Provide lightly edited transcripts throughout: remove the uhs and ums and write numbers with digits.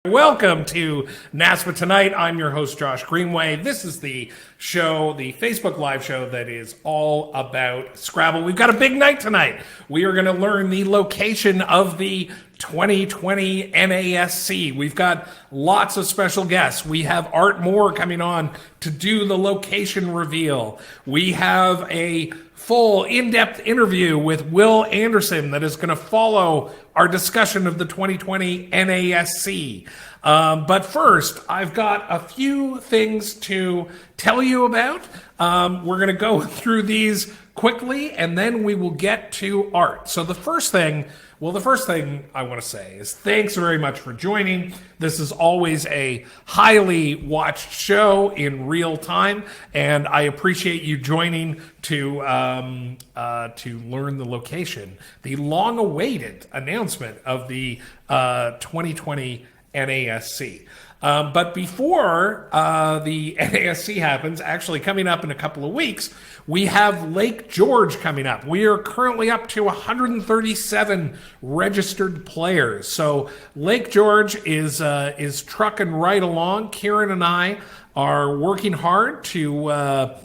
Welcome to NASPA Tonight. I'm your host, Josh Greenway. This is the show, the Facebook Live show that is all about Scrabble. We've got a big night tonight. We are going to learn the location of the 2020 NASC. We've got lots of special guests. We have Art Moore coming on to do the location reveal. We have a full in-depth interview with Will Anderson that is going to follow our discussion of the 2020 NASC. But first, I've got a few things to tell you about. We're going to go through these quickly, and then we will get to Art. So the first thing I want to say is thanks very much for joining. This is always a highly watched show in real time, and I appreciate you joining to learn the location. The long-awaited announcement of the 2020 NASC. But before the NASC happens, actually coming up in a couple of weeks, we have Lake George coming up. We are currently up to 137 registered players. So Lake George is trucking right along. Kieran and I are working hard to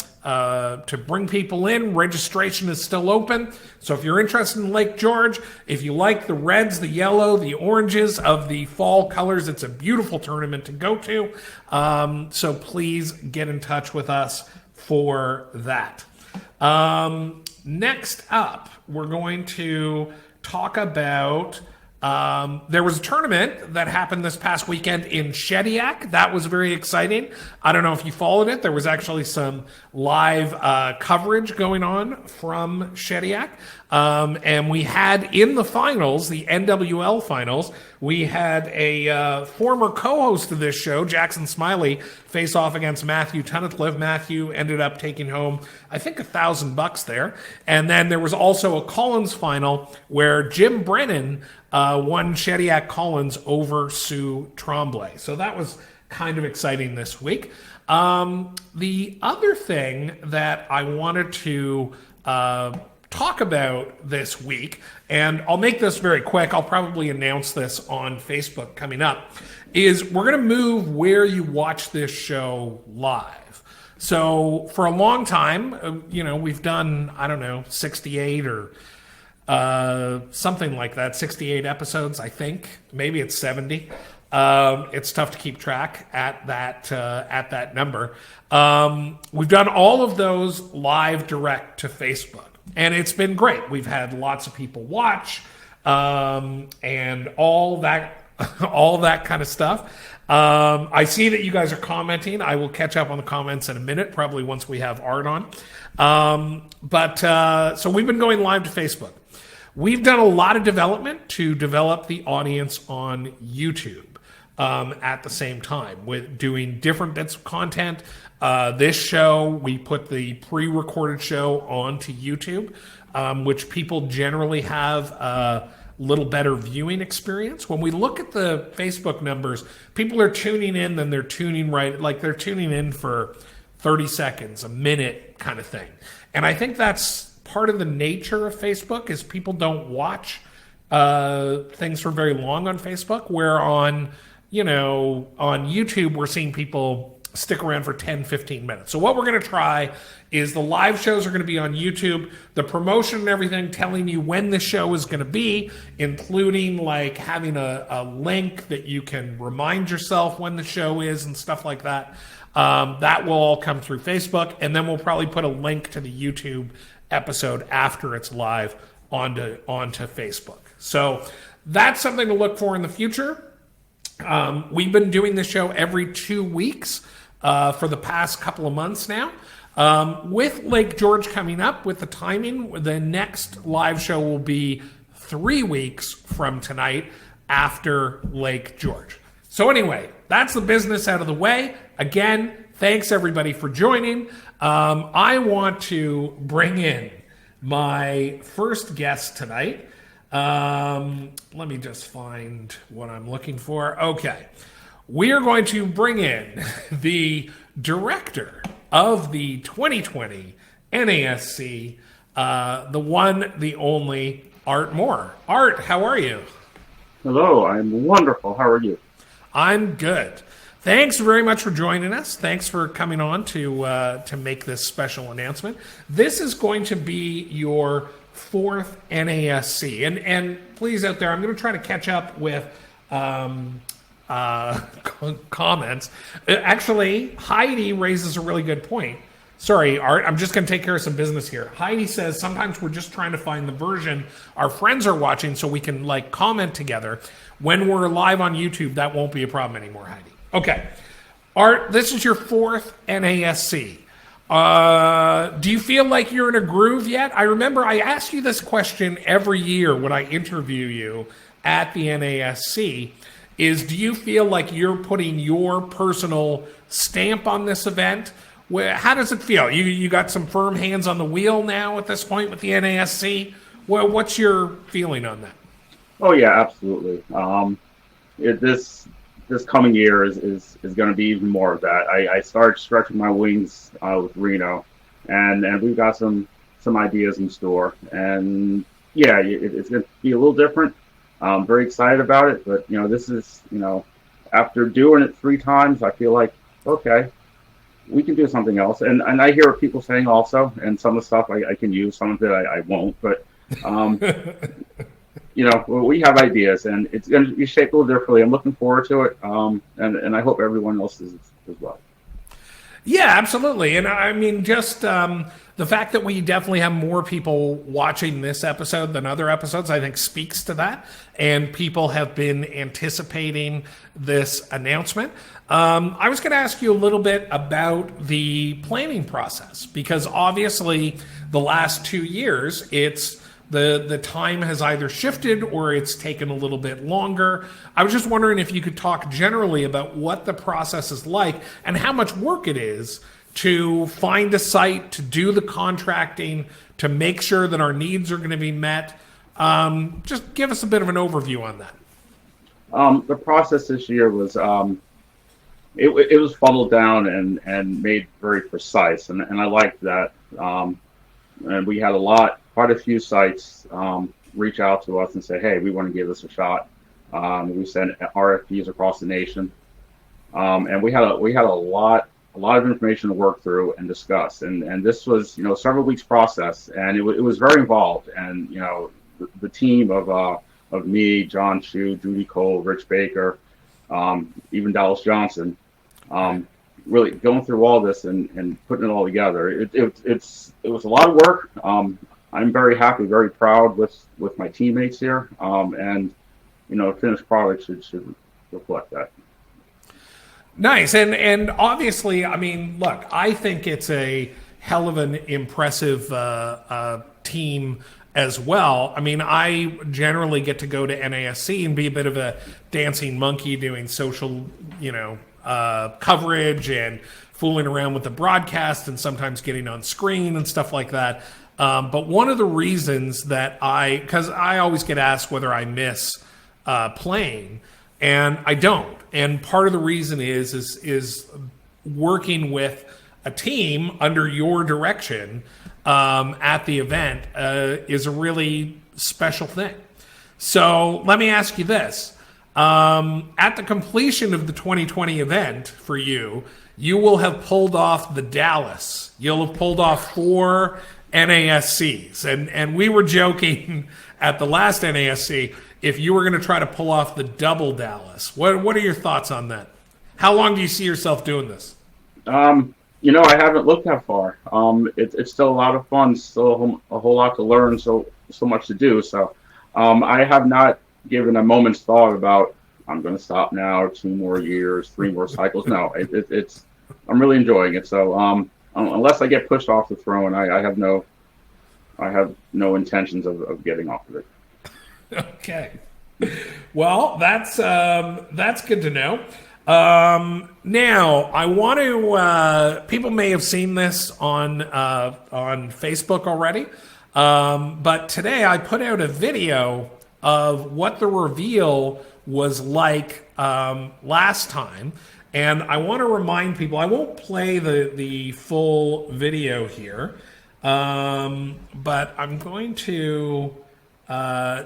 bring people in. Registration is still open. So if you're interested in Lake George, if you like the reds, the yellow, the oranges of the fall colors, it's a beautiful tournament to go to. So please get in touch with us for that. Next up, we're going to talk about there was a tournament that happened this past weekend in Shediac. That was very exciting. I don't know if you followed it. There was actually some live coverage going on from Shediac. And we had in the finals, the NWL finals, we had a former co-host of this show, Jackson Smiley, face off against Matthew Tunnicliffe. Matthew ended up taking home, I think, $1,000 there. And then there was also a Collins final where Jim Brennan won Shediac Collins over Sue Tremblay. So that was kind of exciting this week. The other thing that I wanted to talk about this week, and I'll make this very quick, I'll probably announce this on Facebook coming up, is we're going to move where you watch this show live. So for a long time, we've done, 68 or something like that, 68 episodes, I think. Maybe it's 70. It's tough to keep track at that number. We've done all of those live direct to Facebook. And it's been great. We've had lots of people watch, and all that kind of stuff. I see that you guys are commenting. I will catch up on the comments in a minute, probably once we have Art on. So we've been going live to Facebook. We've done a lot of development to develop the audience on YouTube at the same time with doing different bits of content. This show, we put the pre-recorded show onto YouTube, which people generally have a little better viewing experience. When we look at the Facebook numbers, people are tuning in, then they're tuning they're tuning in for 30 seconds, a minute kind of thing. And I think that's part of the nature of Facebook is people don't watch things for very long on Facebook, where on YouTube, we're seeing people stick around for 10, 15 minutes. So what we're going to try is the live shows are going to be on YouTube, the promotion and everything telling you when the show is going to be, including like having a link that you can remind yourself when the show is and stuff like that. That will all come through Facebook, and then we'll probably put a link to the YouTube episode after it's live onto Facebook. So that's something to look for in the future. We've been doing this show every 2 weeks for the past couple of months now. With Lake George coming up, with the timing, the next live show will be 3 weeks from tonight after Lake George. So anyway, that's the business out of the way. Again, thanks everybody for joining. I want to bring in my first guest tonight. Let me just find what I'm looking for. Okay. We are going to bring in the director of the 2020 NASC, the one, the only, Art Moore. Art, how are you? Hello, I'm wonderful. How are you? I'm good. Thanks very much for joining us. Thanks for coming on to make this special announcement. This is going to be your fourth NASC, and please out there, I'm going to try to catch up with comments. Actually, Heidi raises a really good point. Sorry, Art, I'm just going to take care of some business here. Heidi says sometimes we're just trying to find the version our friends are watching so we can like comment together. When we're live on YouTube, that won't be a problem anymore, Heidi. Okay. Art, this is your fourth NASC. Do you feel like you're in a groove yet? I remember I ask you this question every year when I interview you at the NASC. Do you feel like you're putting your personal stamp on this event? How does it feel? You got some firm hands on the wheel now at this point with the NASC? Well, what's your feeling on that? Oh yeah, absolutely. This coming year is going to be even more of that. I started stretching my wings with Reno, and we've got some ideas in store. And yeah, it's going to be a little different. I'm very excited about it, but this is after doing it 3 times, I feel like okay, we can do something else. And I hear people saying also, and some of the stuff I can use, some of it I won't, but we have ideas, and it's going to be shaped a little differently. I'm looking forward to it, and I hope everyone else is as well. Yeah, absolutely. And I mean, just the fact that we definitely have more people watching this episode than other episodes, I think speaks to that. And people have been anticipating this announcement. I was going to ask you a little bit about the planning process, because obviously the last 2 years, the time has either shifted or it's taken a little bit longer. I was just wondering if you could talk generally about what the process is like and how much work it is to find a site, to do the contracting, to make sure that our needs are going to be met. Just give us a bit of an overview on that. The process this year was it was funneled down and made very precise, and I liked that. And we had quite a few sites reach out to us and say, hey, we want to give this a shot. We sent RFPs across the nation, and we had a lot of information to work through and discuss. And this was several weeks process, and it was very involved. And the team of me, John Chu, Judy Cole, Rich Baker, even Dallas Johnson, really going through all this and putting it all together. It was a lot of work. I'm very happy, very proud with my teammates here, and finished product should reflect that. Nice, and obviously, I mean, look, I think it's a hell of an impressive team as well. I mean, I generally get to go to NASC and be a bit of a dancing monkey doing social, coverage and fooling around with the broadcast and sometimes getting on screen and stuff like that. But one of the reasons that because I always get asked whether I miss playing, and I don't. And part of the reason is working with a team under your direction at the event is a really special thing. So let me ask you this. At the completion of the 2020 event for you will have pulled off the Dallas. You'll have pulled off 4 NASCs. And we were joking at the last NASC if you were going to try to pull off the double Dallas. What are your thoughts on that? How long do you see yourself doing this? I haven't looked that far. It's still a lot of fun, still a whole lot to learn, so much to do. So I have not given a moment's thought about I'm going to stop now, 2 more years, 3 more cycles. No, I'm really enjoying it. So unless I get pushed off the throne, I have no intentions of getting off of it. Okay. Well, that's good to know. Now, I want to. People may have seen this on Facebook already, but today I put out a video of what the reveal was like last time, and I want to remind people. I won't play the full video here, but I'm going to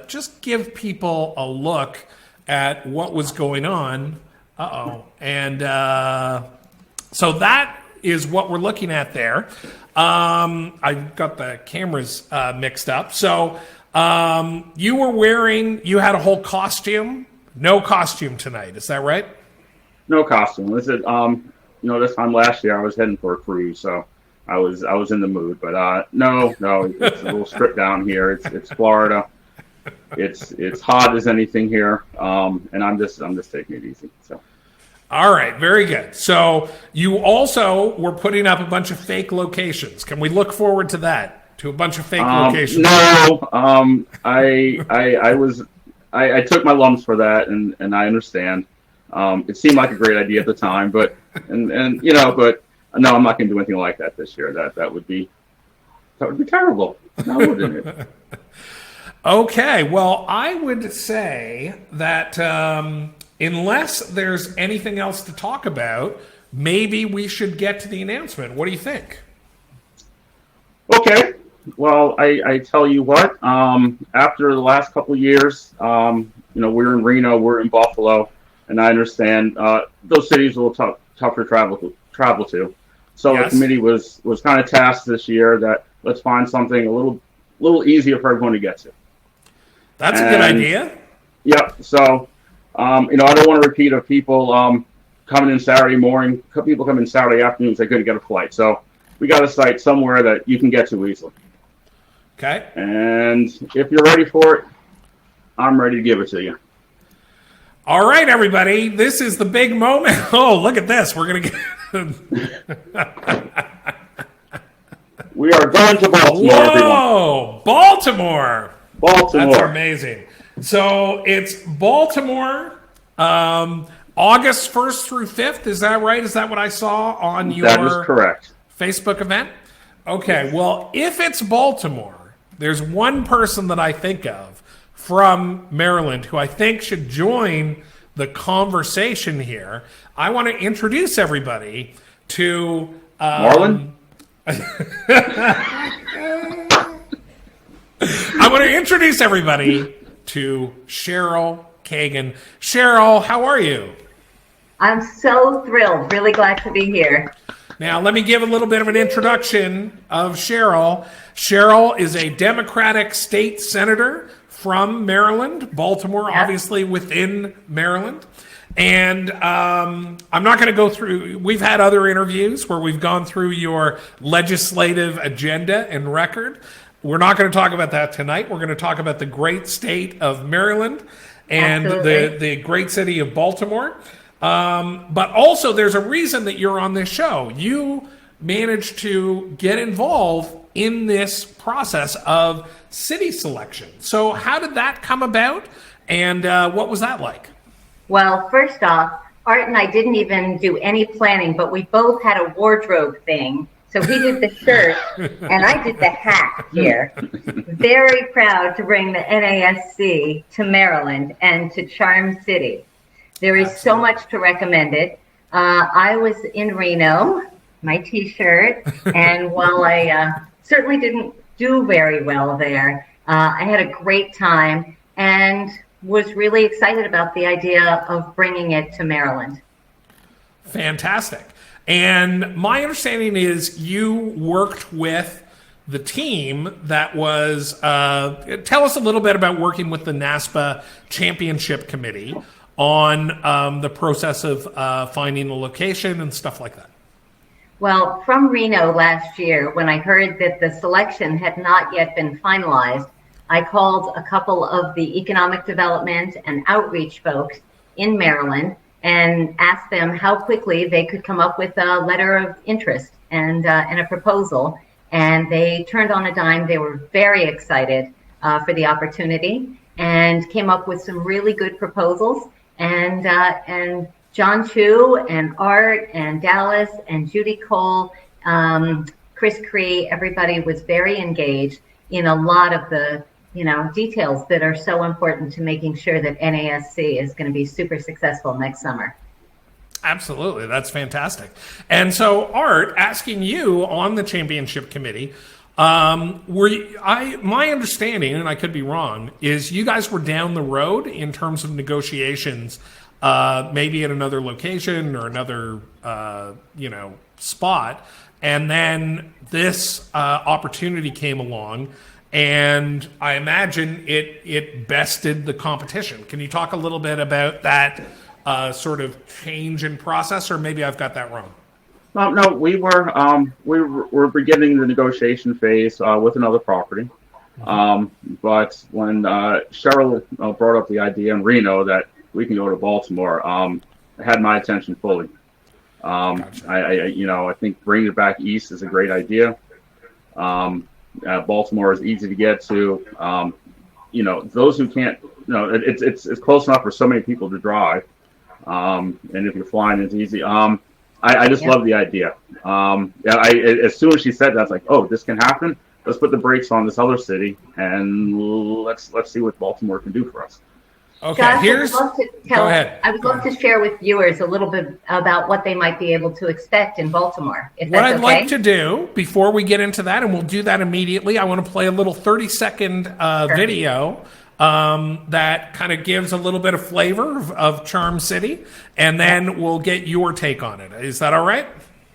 just give people a look at what was going on Uh-oh. And so that is what we're looking at there. I got the cameras mixed up. So you had a whole costume. No costume tonight. Is that right? No costume. This is, this time last year I was heading for a cruise, so I was in the mood. But no, it's a little stripped down here. It's Florida. It's hot as anything here, and I'm just taking it easy. So. All right, very good. So you also were putting up a bunch of fake locations. Can we look forward to that? To a bunch of fake locations? No, I took my lumps for that, and I understand. It seemed like a great idea at the time, but but no, I'm not going to do anything like that this year. That would be terrible. No, wouldn't it? Okay, well, I would say that unless there's anything else to talk about, maybe we should get to the announcement. What do you think? Okay. Well, I tell you what. After the last couple of years, we're in Reno, we're in Buffalo, and I understand those cities are a little tough to travel to. So yes. The committee was kind of tasked this year that let's find something a little easier for everyone to get to. That's a good idea. Yep. So, I don't want to repeat of people coming in Saturday morning. People come in Saturday afternoons. They couldn't get a flight. So we got a site somewhere that you can get to easily. Okay. And if you're ready for it, I'm ready to give it to you. All right, everybody. This is the big moment. Oh, look at this. We're going to get... We are going to Baltimore, Whoa! everyone. Baltimore. Baltimore. That's amazing. So it's Baltimore, August 1st through 5th. Is that right? Is that what I saw on your That is correct. Facebook event? Okay, well, if it's Baltimore, there's one person that I think of from Maryland who I think should join the conversation here. I want to introduce everybody to... Marlon? I want to introduce everybody to Cheryl Kagan. Cheryl, how are you? I'm so thrilled. Really glad to be here. Now, let me give a little bit of an introduction of Cheryl. Cheryl is a Democratic state senator from Maryland, Baltimore, obviously within Maryland. And I'm not going to go through, we've had other interviews where we've gone through your legislative agenda and record. We're not going to talk about that tonight. We're going to talk about the great state of Maryland and the great city of Baltimore. But also there's a reason that you're on this show. You managed to get involved in this process of city selection. So how did that come about, and what was that like? Well, first off, Art and I didn't even do any planning, but we both had a wardrobe thing. So he did the shirt, and I did the hat here. Very proud to bring the NASC to Maryland and to Charm City. There is so much to recommend it. I was in Reno, my T-shirt, and while I certainly didn't do very well there, I had a great time and was really excited about the idea of bringing it to Maryland. Fantastic. And my understanding is you worked with the team that was, tell us a little bit about working with the NASPA Championship Committee on the process of finding a location and stuff like that. Well, from Reno last year, when I heard that the selection had not yet been finalized, I called a couple of the economic development and outreach folks in Maryland and asked them how quickly they could come up with a letter of interest and a proposal. And they turned on a dime. They were very excited for the opportunity and came up with some really good proposals. And John Chu and Art and Dallas and Judy Cole, Chris Cree, everybody was very engaged in a lot of the details that are so important to making sure that NASC is going to be super successful next summer. Absolutely. That's fantastic. And so, Art, asking you on the championship committee, My understanding, and I could be wrong, is you guys were down the road in terms of negotiations, maybe at another location or another, spot, and then this opportunity came along, and I imagine it bested the competition. Can you talk a little bit about that sort of change in process, or maybe I've got that wrong? No, we were beginning the negotiation phase with another property. But when Cheryl brought up the idea in Reno that we can go to Baltimore, it had my attention fully. Gotcha. I think bringing it back east is a great idea. Baltimore is easy to get to. Those who can't, it's close enough for so many people to drive. And if you're flying, it's easy. I just love the idea. As soon as she said that, I was like, oh, this can happen. Let's put the brakes on this other city and let's see what Baltimore can do for us. Okay, Josh, go ahead. I would love to share with viewers a little bit about what they might be able to expect in Baltimore. If What that's I'd like to do before we get into that, and we'll do that immediately, I want to play a little 30-second video that kind of gives a little bit of flavor of Charm City, and then we'll get your take on it. Is that all right?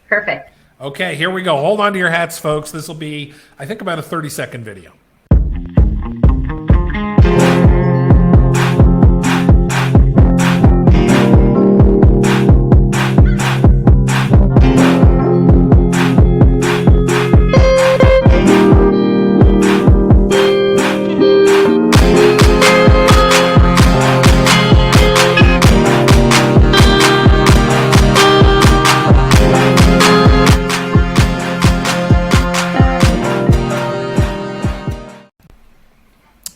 Perfect. Okay, here we go. Hold on to your hats, folks. This will be, I think, about a 30-second video.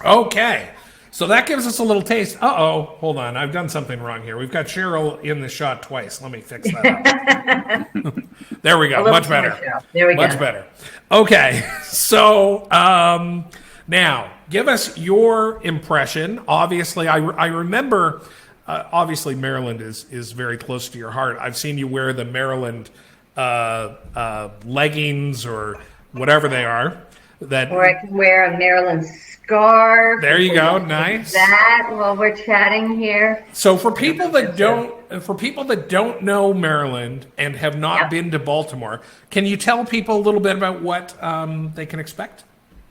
Okay, so that gives us a little taste. Hold on. I've done something wrong here. We've got Cheryl in the shot twice. Let me fix that up. There we go. Much better. There we go. Much better. Okay, so now give us your impression. Obviously, I remember, obviously, Maryland is very close to your heart. I've seen you wear the Maryland leggings or whatever they are. Or I can wear a Maryland scarf. There you go. Nice. That while we're chatting here. So for people that don't know Maryland and have not been to Baltimore, can you tell people a little bit about what they can expect?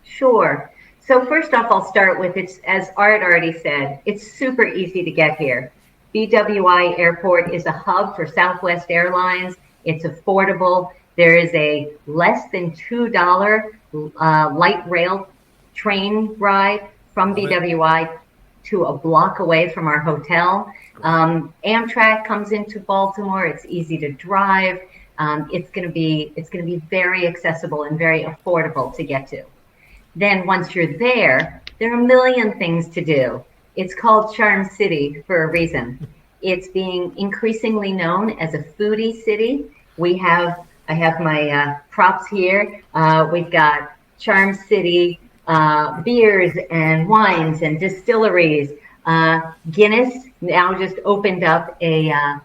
Sure. So first off, I'll start with it's as Art already said, it's super easy to get here. BWI Airport is a hub for Southwest Airlines. It's affordable. There is a less than $2 light rail train ride from BWI to a block away from our hotel. Amtrak comes into Baltimore. It's easy to drive. It's going to be very accessible and very affordable to get to. Then once you're there, there are a million things to do. It's called Charm City for a reason. It's being increasingly known as a foodie city. I have my props here. We've got Charm City beers and wines and distilleries. Guinness now just opened up a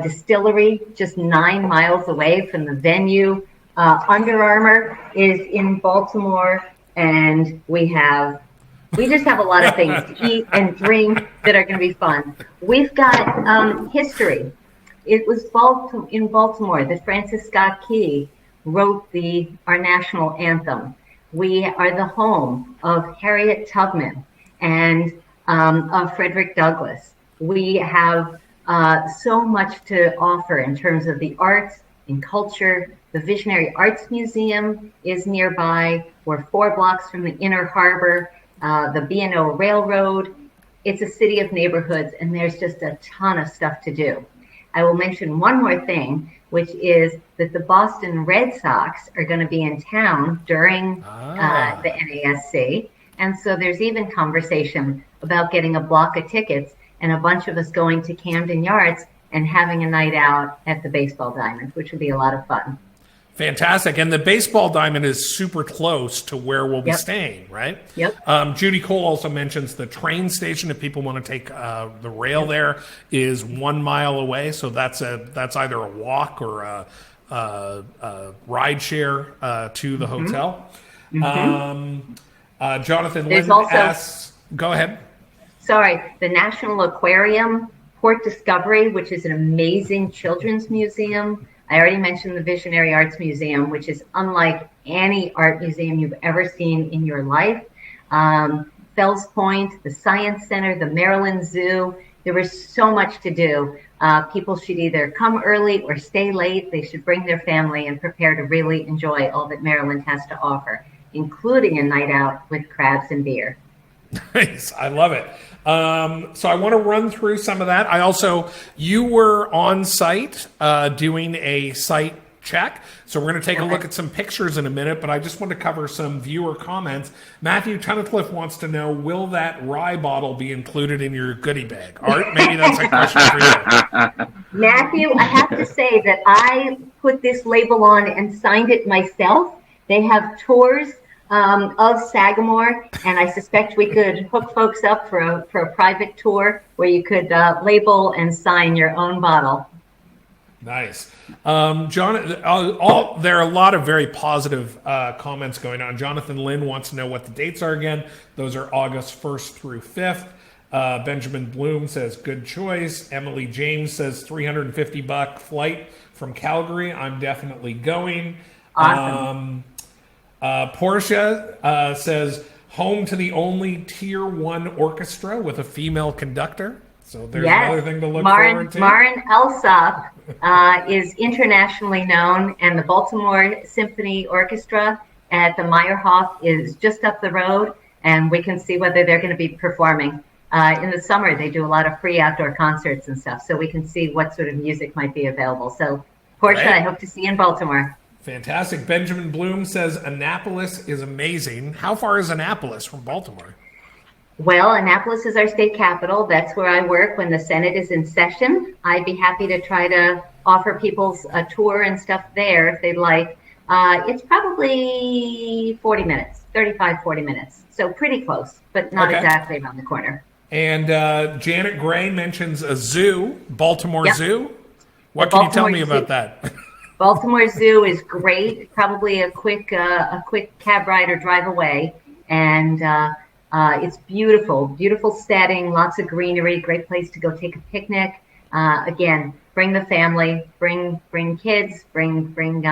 distillery just 9 miles away from the venue. Under Armour is in Baltimore, and we just have a lot of things to eat and drink that are going to be fun. We've got history. It was in Baltimore that Francis Scott Key wrote our national anthem. We are the home of Harriet Tubman and of Frederick Douglass. We have so much to offer in terms of the arts and culture. The Visionary Arts Museum is nearby. We're 4 blocks from the Inner Harbor, the B&O Railroad. It's a city of neighborhoods, and there's just a ton of stuff to do. I will mention one more thing, which is that the Boston Red Sox are going to be in town during the NASC. And so there's even conversation about getting a block of tickets and a bunch of us going to Camden Yards and having a night out at the Baseball Diamond, which would be a lot of fun. Fantastic. And the Baseball Diamond is super close to where we'll be staying, right? Yep. Judy Cole also mentions the train station, if people want to take the rail there, is 1 mile away. So that's either a walk or a ride share to the hotel. Jonathan There's Lind also- asks, go ahead. Sorry, the National Aquarium, Port Discovery, which is an amazing children's museum. I already mentioned the Visionary Arts Museum, which is unlike any art museum you've ever seen in your life. Fells Point, the Science Center, the Maryland Zoo. There was so much to do. People should either come early or stay late. They should bring their family and prepare to really enjoy all that Maryland has to offer, including a night out with crabs and beer. Nice. I love it. So I want to run through some of that. You were on site doing a site check. So we're going to take a look at some pictures in a minute, but I just want to cover some viewer comments. Matthew Tunnicliffe wants to know, will that rye bottle be included in your goodie bag? Art, maybe that's a question for you. Matthew, I have to say that I put this label on and signed it myself. They have tours of Sagamore, and I suspect we could hook folks up for a private tour where you could label and sign your own bottle. Nice. John, there are a lot of very positive comments going on. Jonathan Lynn wants to know what the dates are again. Those are August 1st through 5th. Benjamin Bloom says, good choice. Emily James says, $350 flight from Calgary. I'm definitely going. Awesome. Portia says, home to the only Tier 1 orchestra with a female conductor. So there's another thing to look forward to. Maren Elsop is internationally known, and the Baltimore Symphony Orchestra at the Meyerhoff is just up the road, and we can see whether they're going to be performing. In the summer, they do a lot of free outdoor concerts and stuff, so we can see what sort of music might be available. So, Portia, I hope to see you in Baltimore. Fantastic. Benjamin Bloom says Annapolis is amazing. How far is Annapolis from Baltimore? Well, Annapolis is our state capital. That's where I work when the Senate is in session. I'd be happy to try to offer people a tour and stuff there if they'd like. It's probably 40 minutes, 40 minutes. So pretty close, but not exactly around the corner. And Janet Gray mentions a zoo, Baltimore Zoo. What can you tell me about that? Baltimore Zoo is great. Probably a quick cab ride or drive away. And it's beautiful setting, lots of greenery, great place to go take a picnic. Again, bring the family, bring kids, bring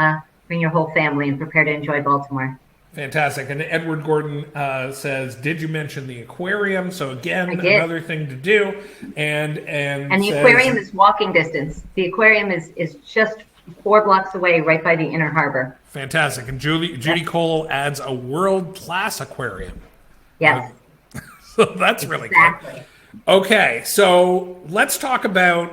your whole family, and prepare to enjoy Baltimore. Fantastic. And Edward Gordon says, did you mention the aquarium? So again, another thing to do. And the aquarium is walking distance. The aquarium is just 4 blocks away, right by the Inner Harbor. Fantastic. And Judy Cole adds a world-class aquarium. Yes. So that's really good. Okay, so let's talk about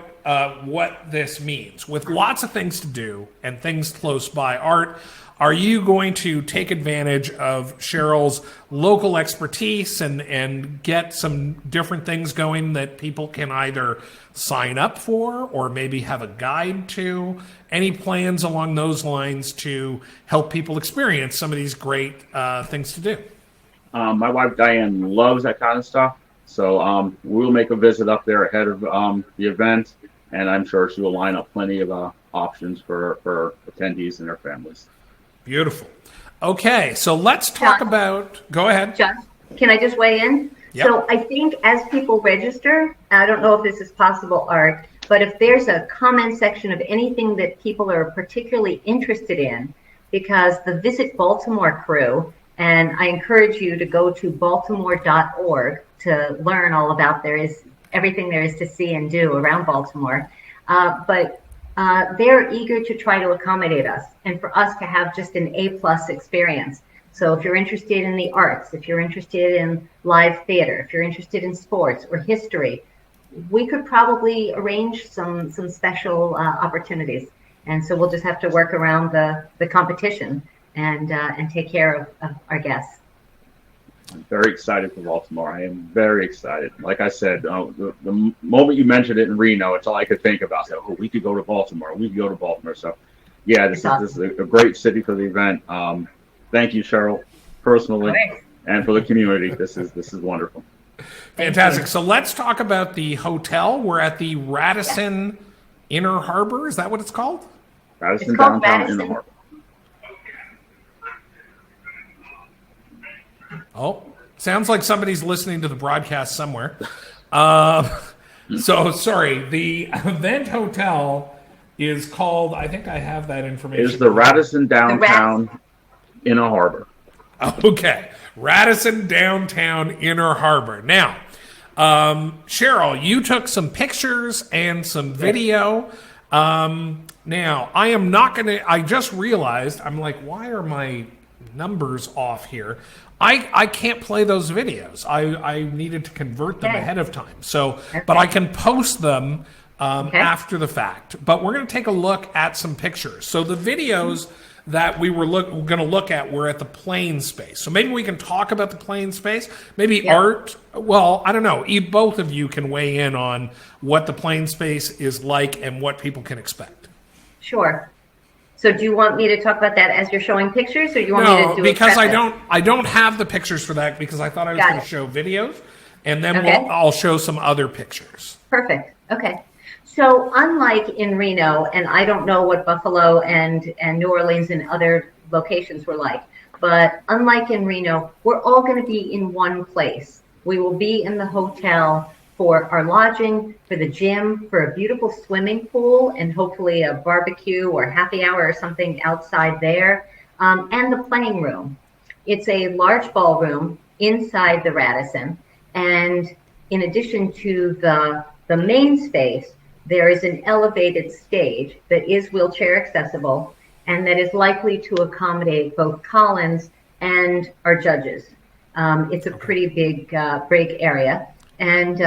what this means. With lots of things to do and things close by, Art, are you going to take advantage of Cheryl's local expertise and get some different things going that people can either sign up for or maybe have a guide to? Any plans along those lines to help people experience some of these great things to do? My wife Diane loves that kind of stuff, so we'll make a visit up there ahead of the event, and I'm sure she will line up plenty of options for attendees and their families. Beautiful. Okay, so let's talk about. Go ahead, Josh. Can I just weigh in? Yep. So I think as people register, I don't know if this is possible, Art, but if there's a comment section of anything that people are particularly interested in, because the Visit Baltimore crew. And I encourage you to go to baltimore.org to learn all about everything there is to see and do around Baltimore. But they're eager to try to accommodate us and for us to have just an A+ experience. So if you're interested in the arts, if you're interested in live theater, if you're interested in sports or history, we could probably arrange some special opportunities. And so we'll just have to work around the competition and take care of our guests. I'm very excited for Baltimore. I am very excited. Like I said, the moment you mentioned it in Reno, it's all I could think about. So, we could go to Baltimore. We could go to Baltimore. So, yeah, this is a great city for the event. Thank you, Cheryl, personally, and for the community. This is wonderful. Fantastic. So let's talk about the hotel. We're at the Radisson Inner Harbor. Is that what it's called? Radisson downtown Radisson. Inner Harbor. Oh, sounds like somebody's listening to the broadcast somewhere. So sorry, the event hotel is called, I think I have that information. Is the Radisson Downtown Inner Harbor. Okay, Radisson Downtown Inner Harbor. Now, Cheryl, you took some pictures and some video. Now, I am not going to, I just realized, I'm like, why are my numbers off here? I can't play those videos. I needed to convert them ahead of time. So, but I can post them after the fact. But we're going to take a look at some pictures. So the videos that we were going to look at were at the playing space. So maybe we can talk about the playing space. Maybe Art, well, I don't know. Both of you can weigh in on what the playing space is like and what people can expect. Sure. So do you want me to talk about that as you're showing pictures, or do you want me to do because I don't have the pictures for that, because I thought I was going to show videos, and then I'll show some other pictures. Perfect. Okay. So unlike in Reno, and I don't know what Buffalo and New Orleans and other locations were like, but unlike in Reno, we're all going to be in one place. We will be in the hotel for our lodging, for the gym, for a beautiful swimming pool, and hopefully a barbecue or happy hour or something outside there, and the playing room. It's a large ballroom inside the Radisson, and in addition to the main space, there is an elevated stage that is wheelchair accessible and that is likely to accommodate both Collins and our judges. It's a pretty big area. And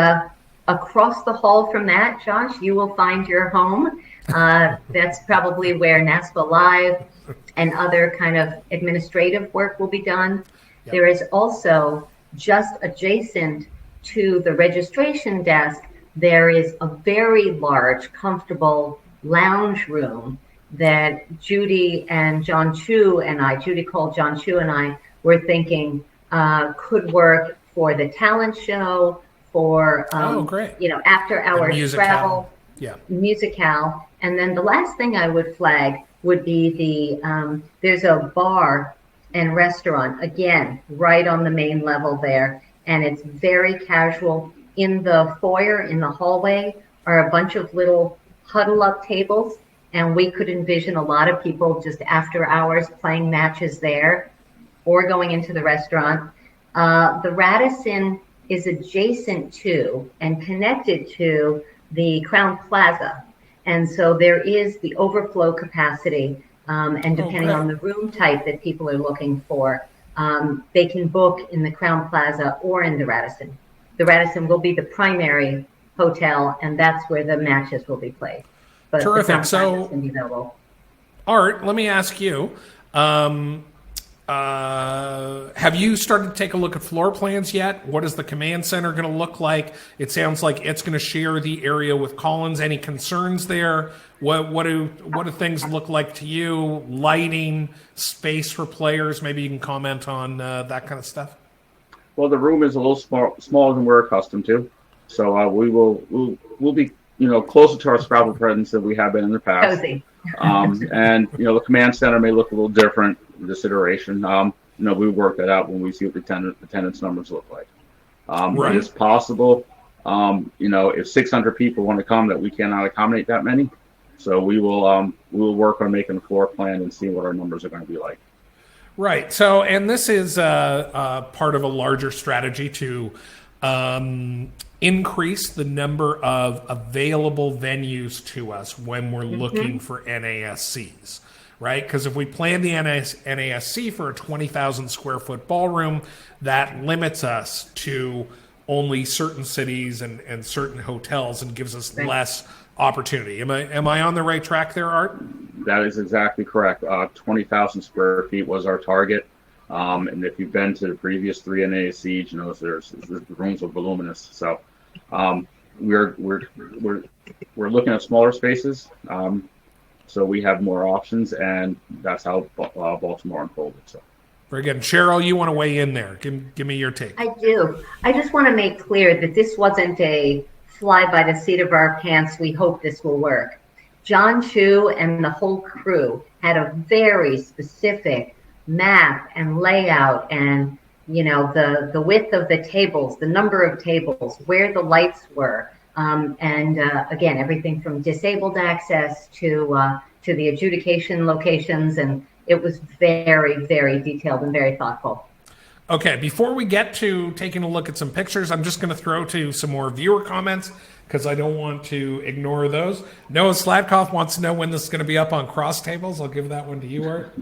across the hall from that, Josh, you will find your home. That's probably where NASPA Live and other kind of administrative work will be done. Yep. There is also, just adjacent to the registration desk, there is a very large, comfortable lounge room that Judy and John Chu and I, Judy Cole, John Chu and I, were thinking could work for the talent show, for after hours Scrabble, musicale. And then the last thing I would flag would be there's a bar and restaurant, again, right on the main level there, and it's very casual. In the foyer, in the hallway, are a bunch of little huddle-up tables, and we could envision a lot of people just after hours playing matches there or going into the restaurant. The Radisson is adjacent to and connected to the Crown Plaza, and so there is the overflow capacity, and depending on the room type that people are looking for, they can book in the Crown Plaza or in the Radisson. The Radisson will be the primary hotel, and that's where the matches will be played. But terrific. So, Art, let me ask you, have you started to take a look at floor plans yet? What is the command center going to look like? It sounds like it's going to share the area with Collins. Any concerns there? What do things look like to you? Lighting, space for players? Maybe you can comment on that kind of stuff. Well, the room is a little smaller than we're accustomed to, so we'll be closer to our Scrabble presence than we have been in the past. Cozy. And the command center may look a little different this iteration. We work that out when we see what the attendance numbers look like. Right. It is possible, if 600 people want to come, that we cannot accommodate that many. So we will work on making a floor plan and see what our numbers are going to be like. Right. So, and this is part of a larger strategy to increase the number of available venues to us when we're looking for NASCs, right? Because if we plan the NASC for a 20,000 square foot ballroom, that limits us to only certain cities and certain hotels and gives us less opportunity. Am I on the right track there, Art? That is exactly correct. 20,000 square feet was our target. And if you've been to the previous 3 NASCs, the rooms are voluminous. So we're looking at smaller spaces. So we have more options, and that's how Baltimore unfolded. So. Very good. Cheryl, you want to weigh in there. Give me your take. I do. I just want to make clear that this wasn't a fly by the seat of our pants, we hope this will work. John Chu and the whole crew had a very specific map and layout and the width of the tables, the number of tables, where the lights were, and again, everything from disabled access to the adjudication locations, and it was very, very detailed and very thoughtful. Okay, before we get to taking a look at some pictures, I'm just going to throw to some more viewer comments because I don't want to ignore those. Noah Slatkoff wants to know when this is going to be up on Cross Tables. I'll give that one to you, Art.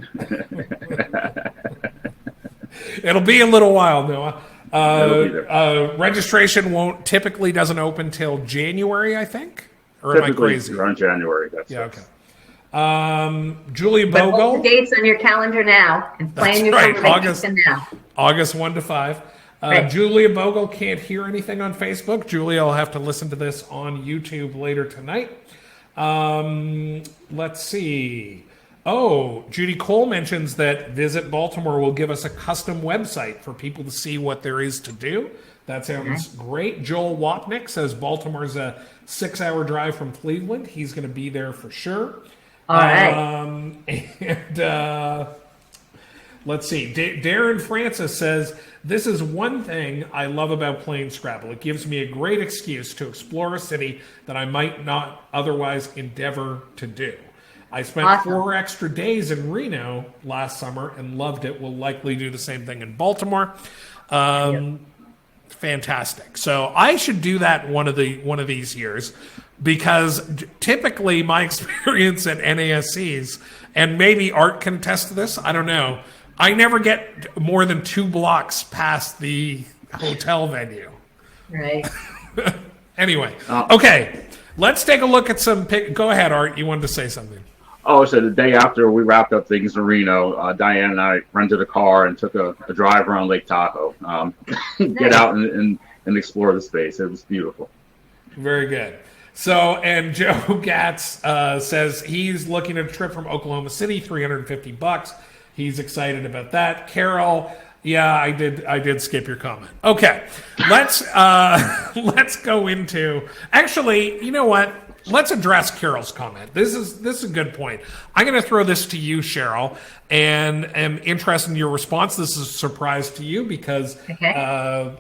It'll be a little while, Noah. Registration typically doesn't open till January, I think? Or typically, am I crazy? Around January. Okay. Julia But hold Bogle. the dates on your calendar now and plan your conversation now. August 1 to 5. Right. Julia Bogle can't hear anything on Facebook. Julia will have to listen to this on YouTube later tonight. Let's see. Oh, Judy Cole mentions that Visit Baltimore will give us a custom website for people to see what there is to do. That sounds great. Joel Wapnick says Baltimore's a 6-hour drive from Cleveland. He's going to be there for sure. All right. And let's see. Darren Francis says, this is one thing I love about playing Scrabble. It gives me a great excuse to explore a city that I might not otherwise endeavor to do. I spent 4 extra days in Reno last summer and loved it. We'll likely do the same thing in Baltimore. Fantastic. So I should do that one of these years, because typically my experience at NASCs, and maybe Art can attest to this, I don't know, I never get more than 2 blocks past the hotel venue. Right. Anyway, okay, let's take a look at some Go ahead, Art. You wanted to say something. Oh, so the day after we wrapped up things in Reno, Diane and I rented a car and took a drive around Lake Tahoe. Get out and explore the space. It was beautiful. Very good. So, and Joe Gatz says he's looking at a trip from Oklahoma City, $350. He's excited about that. Carol, yeah, I did skip your comment. Okay, let's go into. Actually, you know what? Let's address Carol's comment. This is a good point. I'm going to throw this to you, Cheryl, and am interested in your response. This is a surprise to you because Carol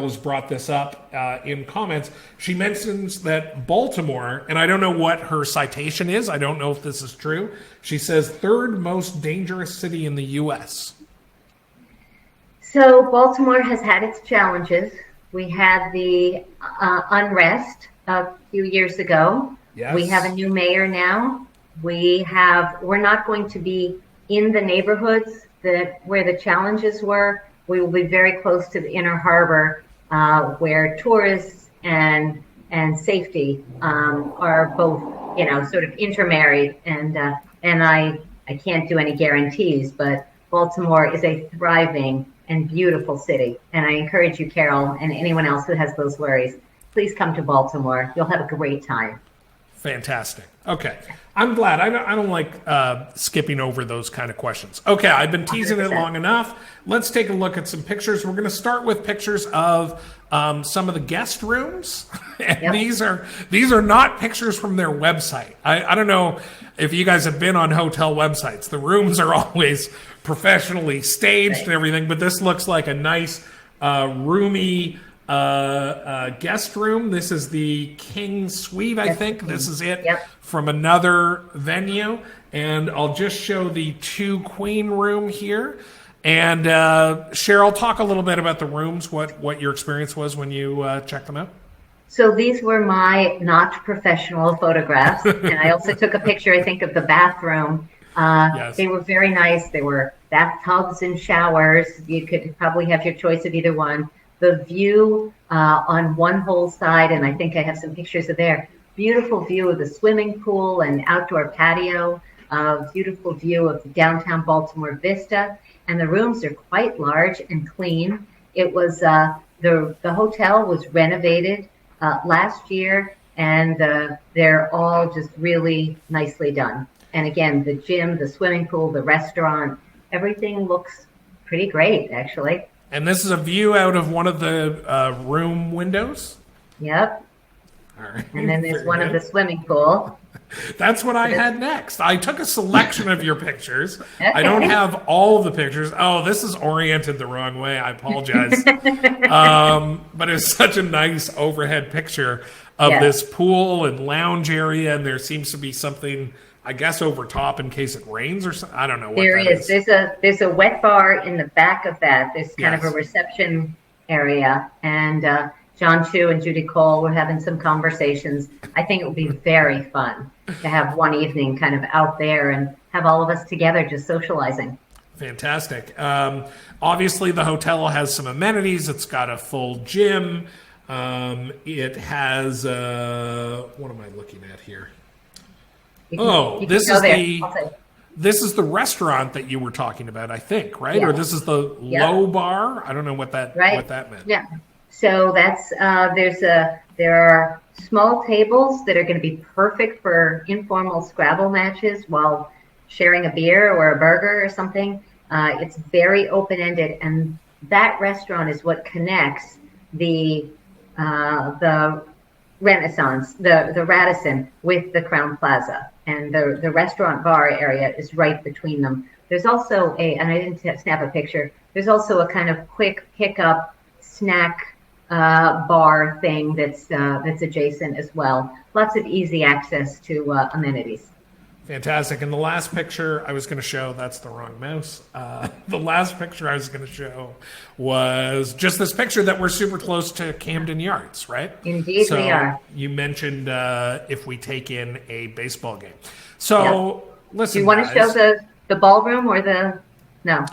has brought this up in comments. She mentions that Baltimore, and I don't know what her citation is. I don't know if this is true. She says 3rd most dangerous city in the U.S. So Baltimore has had its challenges. We had the unrest a few years ago. Yes. We have a new mayor now. We're not going to be in the neighborhoods where the challenges were. We will be very close to the inner harbor, where tourists and safety are both, sort of intermarried. And I can't do any guarantees, but Baltimore is a thriving and beautiful city. And I encourage you, Carol, and anyone else who has those worries, please come to Baltimore. You'll have a great time. Fantastic. Okay. I'm glad. I don't like skipping over those kind of questions. Okay, I've been teasing 100%. It long enough. Let's take a look at some pictures. We're going to start with pictures of some of the guest rooms. And these are not pictures from their website. I don't know if you guys have been on hotel websites. The rooms are always professionally staged and everything, but this looks like a nice, roomy guest room. This is the King Suite, I think. This is it from another venue. And I'll just show the 2 Queen room here. And Cheryl, talk a little bit about the rooms, what your experience was when you checked them out. So these were my not professional photographs. And I also took a picture, I think, of the bathroom. They were very nice. There were bathtubs and showers. You could probably have your choice of either one. The view on one whole side, and I think I have some pictures of there. Beautiful view of the swimming pool and outdoor patio. Beautiful view of the downtown Baltimore vista. And the rooms are quite large and clean. It was the hotel was renovated last year, and they're all just really nicely done. And again, the gym, the swimming pool, the restaurant, everything looks pretty great, actually. And this is a view out of one of the room windows? Yep. All right. And then there's one of the swimming pool. That's what I had next. I took a selection of your pictures. I don't have all of the pictures. Oh, this is oriented the wrong way. I apologize. But it was such a nice overhead picture of this pool and lounge area, and there seems to be something, I guess, over top in case it rains or something. I don't know what there that is. There's a wet bar in the back of that. There's kind of a reception area, and John Chu and Judy Cole were having some conversations. I think it would be very fun to have one evening kind of out there and have all of us together just socializing. Fantastic. Obviously, the hotel has some amenities. It's got a full gym. It has, what am I looking at here? This is the restaurant that you were talking about, I think, right? Yeah. Or this is the low bar? I don't know what that meant. Yeah. So that's there are small tables that are going to be perfect for informal Scrabble matches while sharing a beer or a burger or something. It's very open-ended, and that restaurant is what connects the Renaissance, the Radisson with the Crowne Plaza, and the restaurant bar area is right between them. There's also and I didn't snap a picture. There's also a kind of quick pickup snack bar thing that's adjacent as well. Lots of easy access to amenities. Fantastic. And the last picture I was going to show, that's the wrong mouse. The last picture I was going to show was just this picture that we're super close to Camden Yards, right? Indeed, we are. You mentioned if we take in a baseball game. So, listen, do you want to show the ballroom or the... No.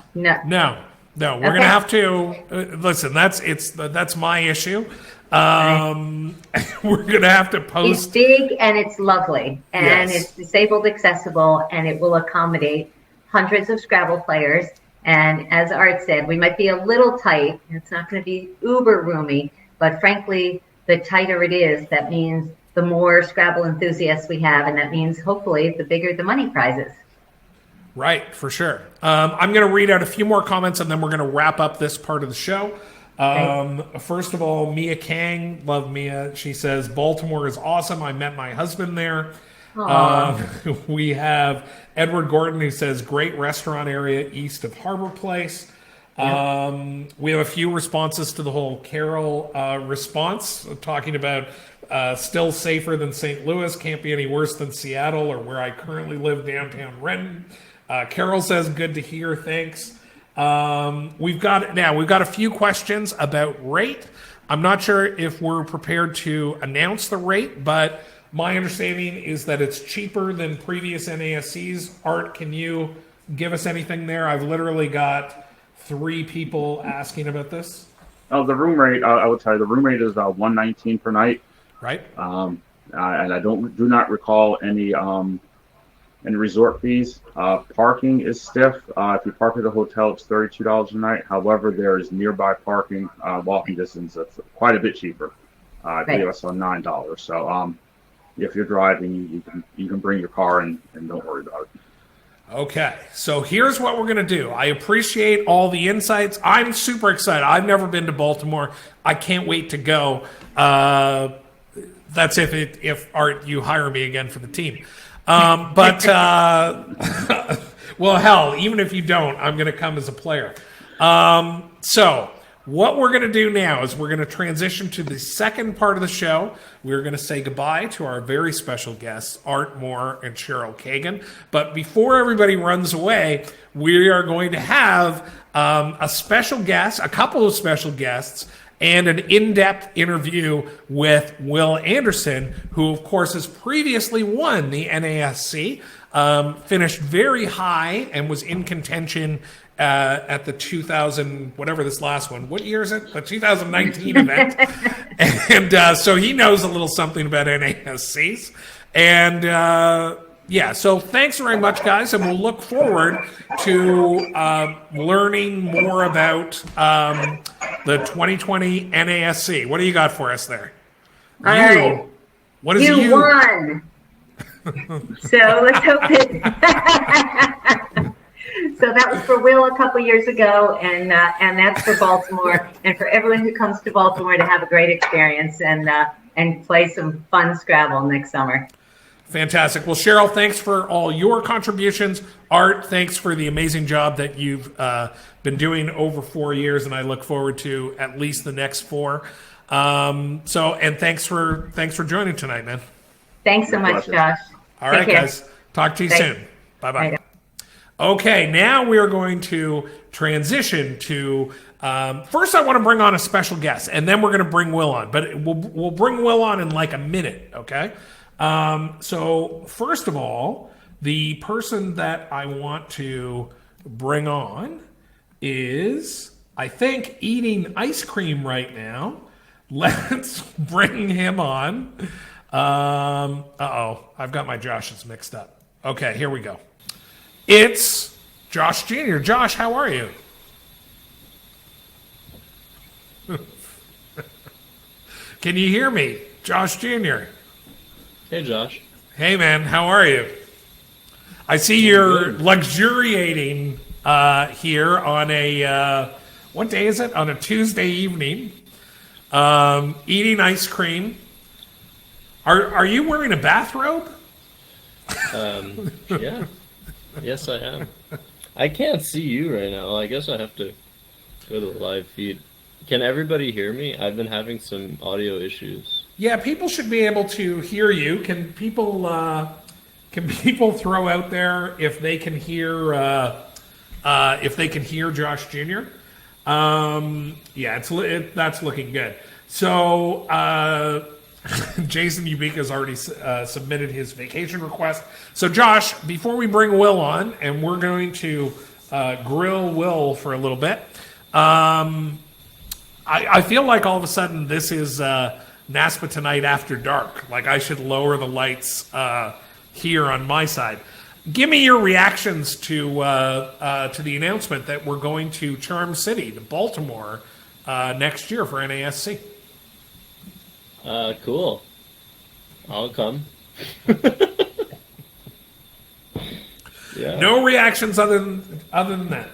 No, we're going to have to listen. That's my issue. We're going to have to post. It's big and it's lovely, and it's disabled accessible, and it will accommodate hundreds of Scrabble players. And as Art said, we might be a little tight. It's not going to be uber roomy, but frankly, the tighter it is, that means the more Scrabble enthusiasts we have, and that means hopefully the bigger the money prizes. Right, for sure. I'm going to read out a few more comments, and then we're going to wrap up this part of the show. First of all, Mia Kang, love Mia. She says, Baltimore is awesome. I met my husband there. We have Edward Gordon, who says, great restaurant area east of Harbor Place. We have a few responses to the whole Carol response, talking about still safer than St. Louis, can't be any worse than Seattle or where I currently live, downtown Renton. Carol says, good to hear, thanks. We've got a few questions about rate. I'm not sure if we're prepared to announce the rate, but my understanding is that it's cheaper than previous NASCs. Art, can you give us anything there? I've literally got 3 people asking about this. Oh, the room rate, I would tell you, the room rate is $119 per night. Right. And I do not recall any resort fees. Parking is stiff. If you park at a hotel, it's $32 a night. However, there is nearby parking, walking distance that's quite a bit cheaper. I believe I saw $9. So if you're driving, you can bring your car and don't worry about it. Okay, so here's what we're going to do. I appreciate all the insights. I'm super excited. I've never been to Baltimore. I can't wait to go. That's if Art, you hire me again for the team. Well, hell, even if you don't, I'm going to come as a player. So what we're going to do now is we're going to transition to the second part of the show. We're going to say goodbye to our very special guests, Art Moore and Cheryl Kagan. But before everybody runs away, we are going to have a special guest, a couple of special guests, and an in-depth interview with Will Anderson, who, of course, has previously won the NASC, finished very high, and was in contention at the 2000, whatever this last one. What year is it? The 2019 event. And so he knows a little something about NASCs. And so thanks very much, guys, and we'll look forward to learning more about the 2020 NASC. What do you got for us there? All right. What is you? You won. So let's hope it. So that was for Will a couple years ago, and that's for Baltimore, and for everyone who comes to Baltimore to have a great experience and play some fun Scrabble next summer. Fantastic. Well, Cheryl, thanks for all your contributions. Art, thanks for the amazing job that you've been doing over 4 years, and I look forward to at least the next 4. And thanks for joining tonight, man. Thanks so much, Josh. All right, guys. Talk to you soon. Bye-bye. Okay, now we are going to transition to first I want to bring on a special guest, and then we're going to bring Will on. But we'll bring Will on in like a minute, okay? So first of all, the person that I want to bring on is, I think, eating ice cream right now. Let's bring him on. I've got my Joshes mixed up. Okay, here we go. It's Josh Jr. Josh, how are you? Can you hear me? Josh Jr. Hey, Josh. Hey, man, how are you? I see you're luxuriating here on a, what day is it? On a Tuesday evening, eating ice cream. Are you wearing a bathrobe? Yeah. Yes, I am. I can't see you right now. I guess I have to go to the live feed. Can everybody hear me? I've been having some audio issues. Yeah, people should be able to hear you. Can people throw out there if they can hear Josh Jr.? That's looking good. So Jason Ubika has already submitted his vacation request. So Josh, before we bring Will on, and we're going to grill Will for a little bit, I feel like all of a sudden this is NASPA Tonight After Dark. Like I should lower the lights here on my side. Give me your reactions to the announcement that we're going to Charm City, to Baltimore, next year for NASC. Cool. I'll come. Yeah. No reactions other than that.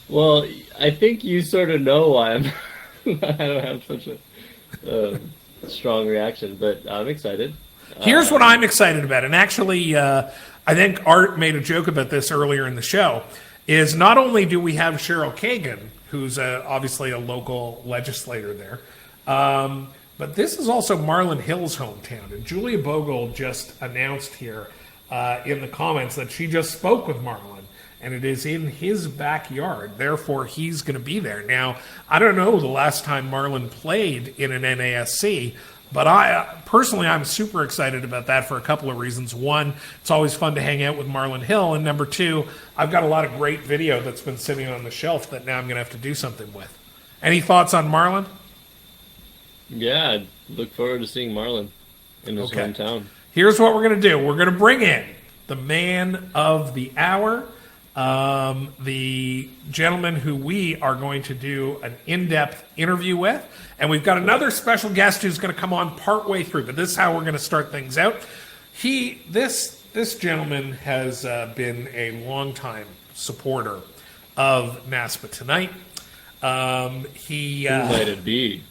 Well, I think you sort of know why I don't have such a strong reaction, but I'm excited. Here's what I'm excited about, and actually, I think Art made a joke about this earlier in the show, is not only do we have Cheryl Kagan, who's obviously a local legislator there, but this is also Marlon Hill's hometown, and Julia Bogle just announced here in the comments that she just spoke with Marlon, and it is in his backyard. Therefore, he's going to be there. Now, I don't know the last time Marlon played in an NASC, but I'm super excited about that for a couple of reasons. One, it's always fun to hang out with Marlon Hill, and number two, I've got a lot of great video that's been sitting on the shelf that now I'm going to have to do something with. Any thoughts on Marlon? Yeah, I look forward to seeing Marlon in his hometown. Here's what we're going to do. We're going to bring in the man of the hour, the gentleman who we are going to do an in-depth interview with. And we've got another special guest who's going to come on partway through. But this is how we're going to start things out. This gentleman has been a longtime supporter of NASPA Tonight. Who might it be?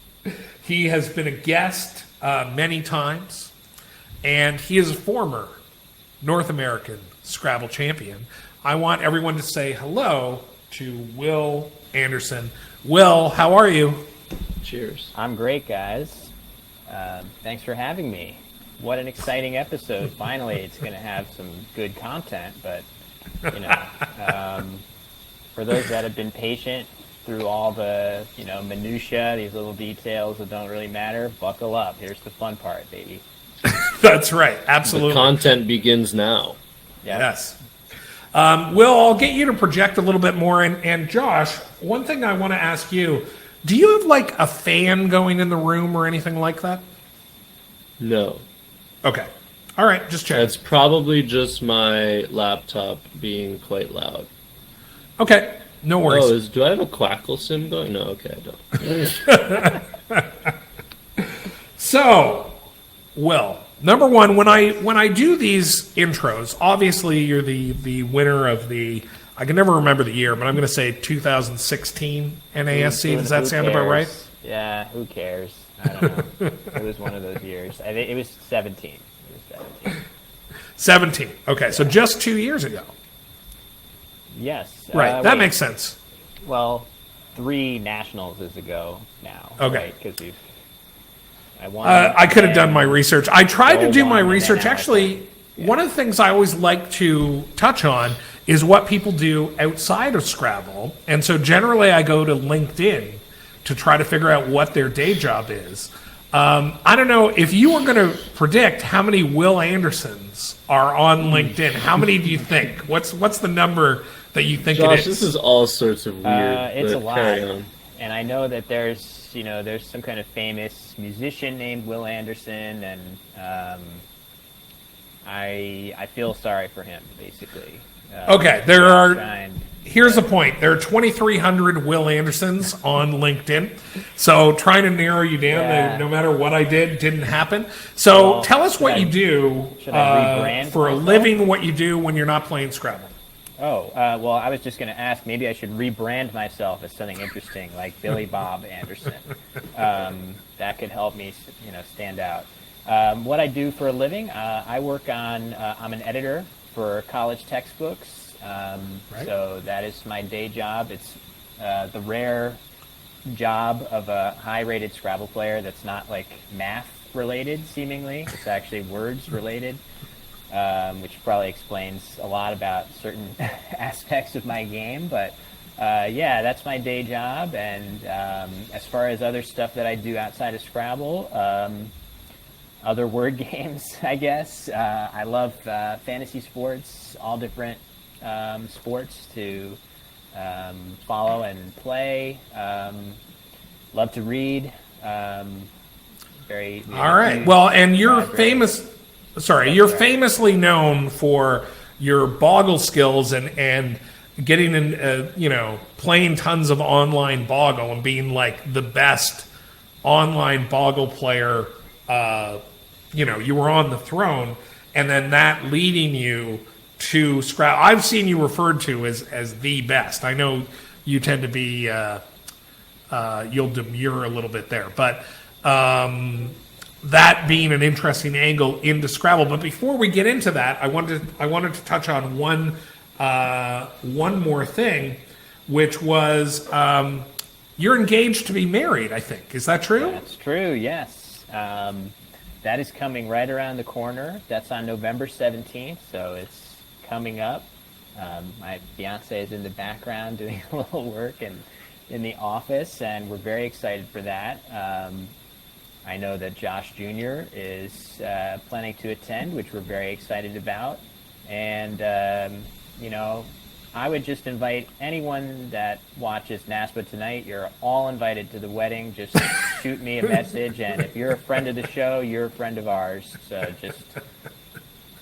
He has been a guest many times, and he is a former North American Scrabble champion. I want everyone to say hello to Will Anderson. Will, how are you? Cheers. I'm great, guys. Thanks for having me. What an exciting episode. Finally, it's going to have some good content, but, for those that have been patient through all the, minutia, these little details that don't really matter, buckle up. Here's the fun part, baby. That's right. Absolutely. The content begins now. Yep. Yes. Will, I'll get you to project a little bit more. And Josh, one thing I want to ask you, do you have like a fan going in the room or anything like that? No. Okay. All right. Just check. It's probably just my laptop being quite loud. Okay. No worries. Do I have a Quackle sim going? No, okay, I don't. So, Will, number one, when I do these intros, obviously you're the winner of the, I can never remember the year, but I'm going to say 2016 NASC. Does that sound about right? Yeah, who cares? I don't know. It was one of those years. I think it was 17. It was 17. 17. Okay, so just 2 years ago. Yes. Right, that wait. makes sense. Well, 3 nationals is ago now. Okay. Because I won. I could have done my research. I tried to do my and then research. Actually, one of the things I always like to touch on is what people do outside of Scrabble. And so generally I go to LinkedIn to try to figure out what their day job is. I don't know, if you were going to predict how many Will Andersons are on LinkedIn, how many do you think? What's the number that you think Josh, it is? this is all sorts of weird. It's a but lot. carry on. And I know that there's some kind of famous musician named Will Anderson, and I feel sorry for him, basically. Okay, here's the point. There are 2,300 Will Andersons on LinkedIn. So trying to narrow you down, no matter what I did, didn't happen. So Well, tell us what you do should I rebrand for a myself? living, what you do when you're not playing Scrabble. Oh, well, I was just going to ask, maybe I should rebrand myself as something interesting, like Billy Bob Anderson. That could help me, stand out. What I do for a living, I work on, I'm an editor for college textbooks. Right. So that is my day job. It's the rare job of a high-rated Scrabble player that's not like math-related, seemingly. It's actually words-related. Which probably explains a lot about certain aspects of my game. But yeah, that's my day job. And as far as other stuff that I do outside of Scrabble, other word games, I guess. I love fantasy sports, all different sports to follow and play. Love to read. All right. Well, and you're famous. Sorry, you're famously known for your Boggle skills and getting in, playing tons of online Boggle and being like the best online Boggle player. You were on the throne, and then that leading you to Scrabble. I've seen you referred to as the best. I know you tend to be you'll demur a little bit there, but. That being an interesting angle into Scrabble. But before we get into that, I wanted to touch on one more thing, which was you're engaged to be married, I think. Is that true? That's true, yes. That is coming right around the corner. That's on November 17th, so it's coming up. My fiance is in the background doing a little work in the office, and we're very excited for that. I know that Josh Jr. is planning to attend, which we're very excited about. And, I would just invite anyone that watches NASPA Tonight. You're all invited to the wedding. Just shoot me a message. And if you're a friend of the show, you're a friend of ours. So just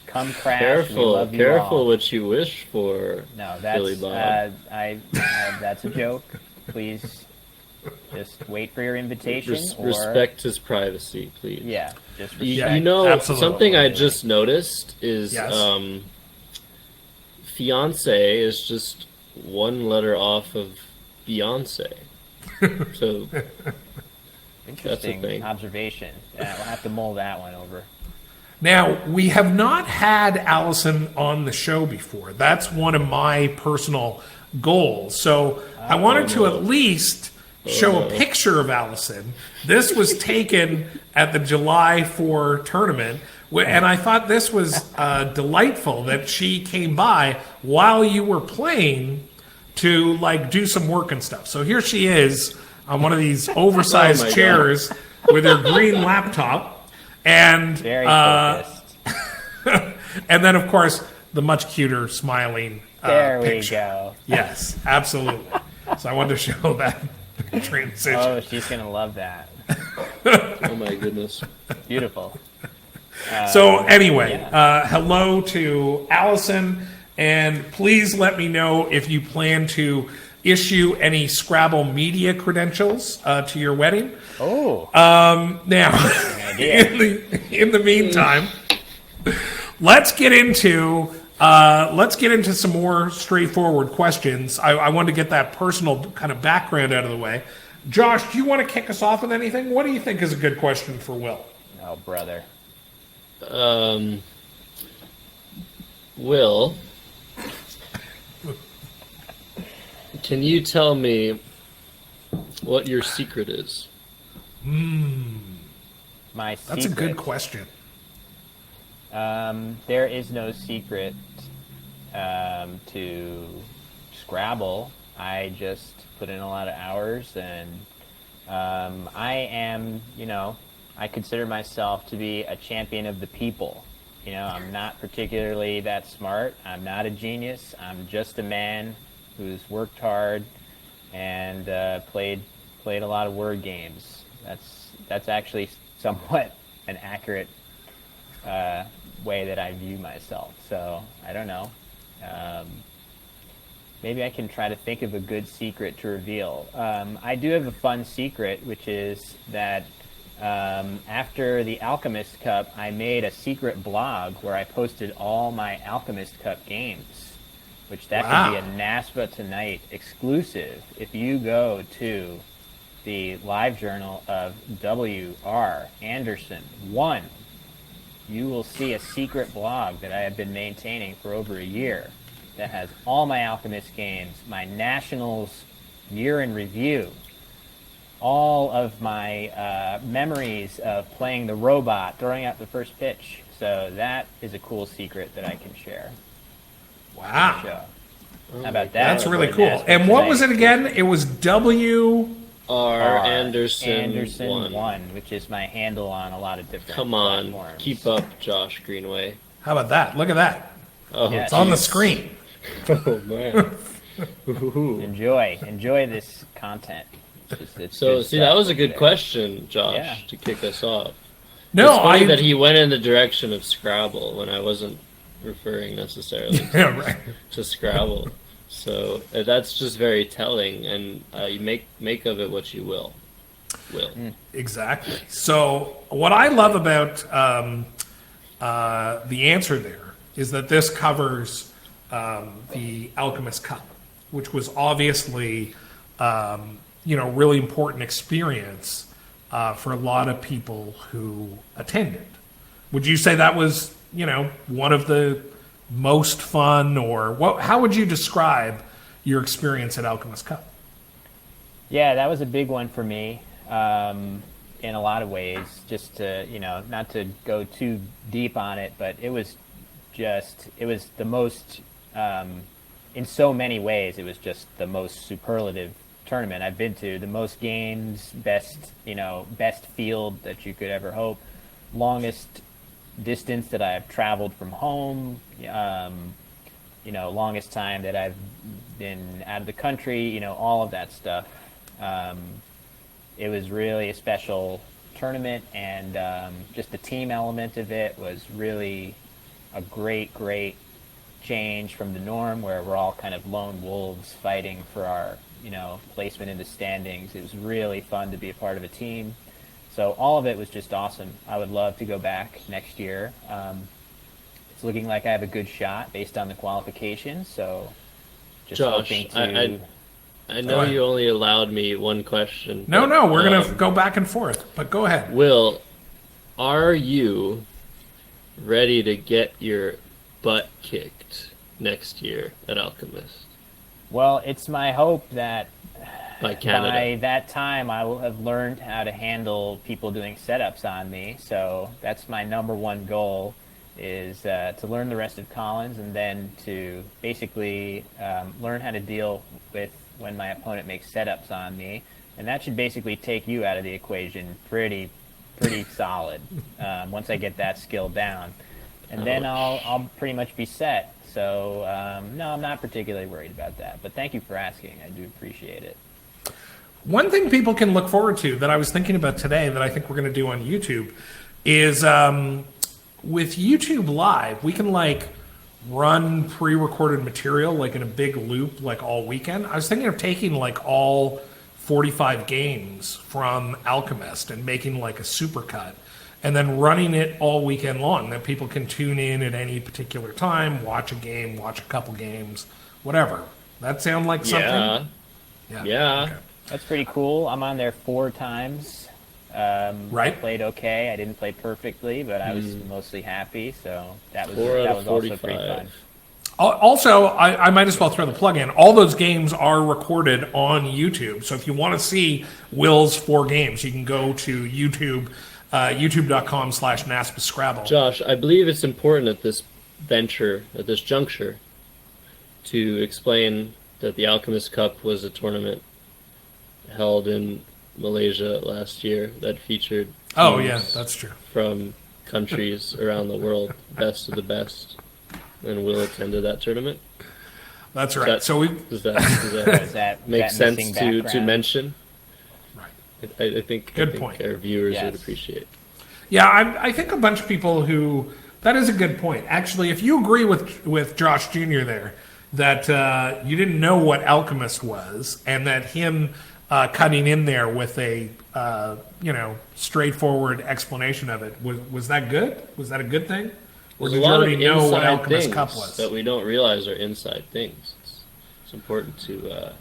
come crash. We love you Careful all. what you wish for, No, that's, Billy Bob. that's a joke. Please. Just wait for your invitation. Respect his privacy, please. Yeah, just respect. Absolutely. Something I just noticed is Yes. fiance is just one letter off of Beyonce. So Interesting thing. observation. Yeah, we'll have to mull that one over. Now, we have not had Allison on the show before. That's one of my personal goals. So I wanted to at least show a picture of Allison. This was taken at the July 4 tournament, and I thought this was delightful that she came by while you were playing to do some work and stuff. So here she is on one of these oversized chairs with her green laptop, and Very focused. and then of course the much cuter smiling There we picture. go. Yes, absolutely. So I wanted to show that transition. Oh, she's gonna love that. oh my goodness. Beautiful. So anyway, hello to Allison, and please let me know if you plan to issue any Scrabble media credentials to your wedding. Oh, Now, in the meantime, let's get into some more straightforward questions. I wanted to get that personal kind of background out of the way. Josh, do you want to kick us off with anything? What do you think is a good question for Will? Oh, brother. Will, can you tell me what your secret is? My secret. That's a good question. There is no secret to Scrabble. I just put in a lot of hours, and I am, I consider myself to be a champion of the people. I'm not particularly that smart. I'm not a genius. I'm just a man who's worked hard and played a lot of word games. That's actually somewhat an accurate way that I view myself. So I don't know. Maybe I can try to think of a good secret to reveal. I do have a fun secret, which is that after the Alchemist Cup, I made a secret blog where I posted all my Alchemist Cup games, which that could be a NASPA Tonight exclusive. If you go to the live journal of W.R. Anderson 1, you will see a secret blog that I have been maintaining for over a year that has all my Alchemist games, my Nationals year in review, all of my memories of playing the robot, throwing out the first pitch. So that is a cool secret that I can share. Wow. How about that? That's really For cool. NASPA And what Tonight. was it again? It was W. R. Anderson 1, which is my handle on a lot of different Come on, platforms. keep up, Josh Greenway. How about that? Look at that. Oh, Yeah, It's on the screen. Oh man. Enjoy this content. It's So, good see, stuff that was a over good there. question, Josh, Yeah. to kick us off. No, It's funny that he went in the direction of Scrabble when I wasn't referring necessarily Yeah, right. to Scrabble. So that's just very telling, and you make of it what you will. Exactly. So what I love about the answer there is that this covers the Alchemist Cup, which was obviously really important experience for a lot of people who attended. Would you say that was one of the most fun, or how would you describe your experience at Alchemist Cup? Yeah, that was a big one for me in a lot of ways. Just to, not to go too deep on it, but it was the most, in so many ways, it was just the most superlative tournament I've been to. The most games, best field that you could ever hope, longest distance that I've traveled from home, longest time that I've been out of the country, all of that stuff. It was really a special tournament, and just the team element of it was really a great change from the norm, where we're all kind of lone wolves fighting for our placement in the standings. It was really fun to be a part of a team. So all of it was just awesome. I would love to go back next year. It's looking like I have a good shot based on the qualifications. So just Josh, hoping to... I know you only allowed me one question. No, but, we're going to go back and forth, but go ahead. Will, are you ready to get your butt kicked next year at Alchemist? Well, it's my hope that By Canada. by that time I will have learned how to handle people doing setups on me. So that's my number one goal, is to learn the rest of Collins, and then to basically learn how to deal with when my opponent makes setups on me. And that should basically take you out of the equation pretty solid once I get that skill down. And then I'll pretty much be set. So, no, I'm not particularly worried about that. But thank you for asking. I do appreciate it. One thing people can look forward to that I was thinking about today that I think we're going to do on YouTube is with YouTube Live, we can run pre-recorded material in a big loop all weekend. I was thinking of taking all 45 games from Alchemist and making a supercut, and then running it all weekend long, that people can tune in at any particular time, watch a game, watch a couple games, whatever. That sound like something? Yeah. Okay. That's pretty cool. I'm on there 4 times. Right. I played okay. I didn't play perfectly, but I was mostly happy. So that was 4 out of also pretty 45. fun. Also, I might as well throw the plug in. All those games are recorded on YouTube. So if you want to see Will's 4 games, you can go to YouTube, youtube.com/NASPA Scrabble. Josh, I believe it's important at this juncture, to explain that the Alchemist Cup was a tournament held in Malaysia last year that featured Oh, teams yeah, that's true. from countries around the world, best of the best. And Will attended that tournament. That's right. Does that Is that make that sense missing to background? mention? Right. I think Good point. our viewers Yes. would appreciate. Yeah, I think a bunch of people who that is a good point. Actually, if you agree with Josh Jr. there that you didn't know what Alchemist was, and that him cutting in there with a straightforward explanation of it was that good? Was that a good thing? Or There's did a you lot of already know what inside Alchemist things Cup was? that we don't realize are inside things. It's important to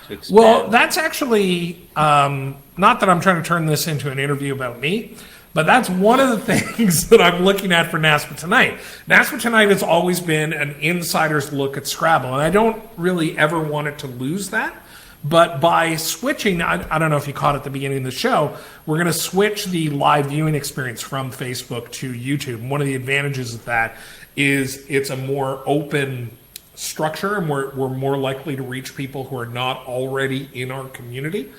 expand. Well, that's actually not that I'm trying to turn this into an interview about me, but that's one of the things that I'm looking at for NASPA Tonight. NASPA Tonight has always been an insider's look at Scrabble, and I don't really ever want it to lose that. But by switching, I don't know if you caught it at the beginning of the show, we're going to switch the live viewing experience from Facebook to YouTube. And one of the advantages of that is it's a more open structure, and we're more likely to reach people who are not already in our community.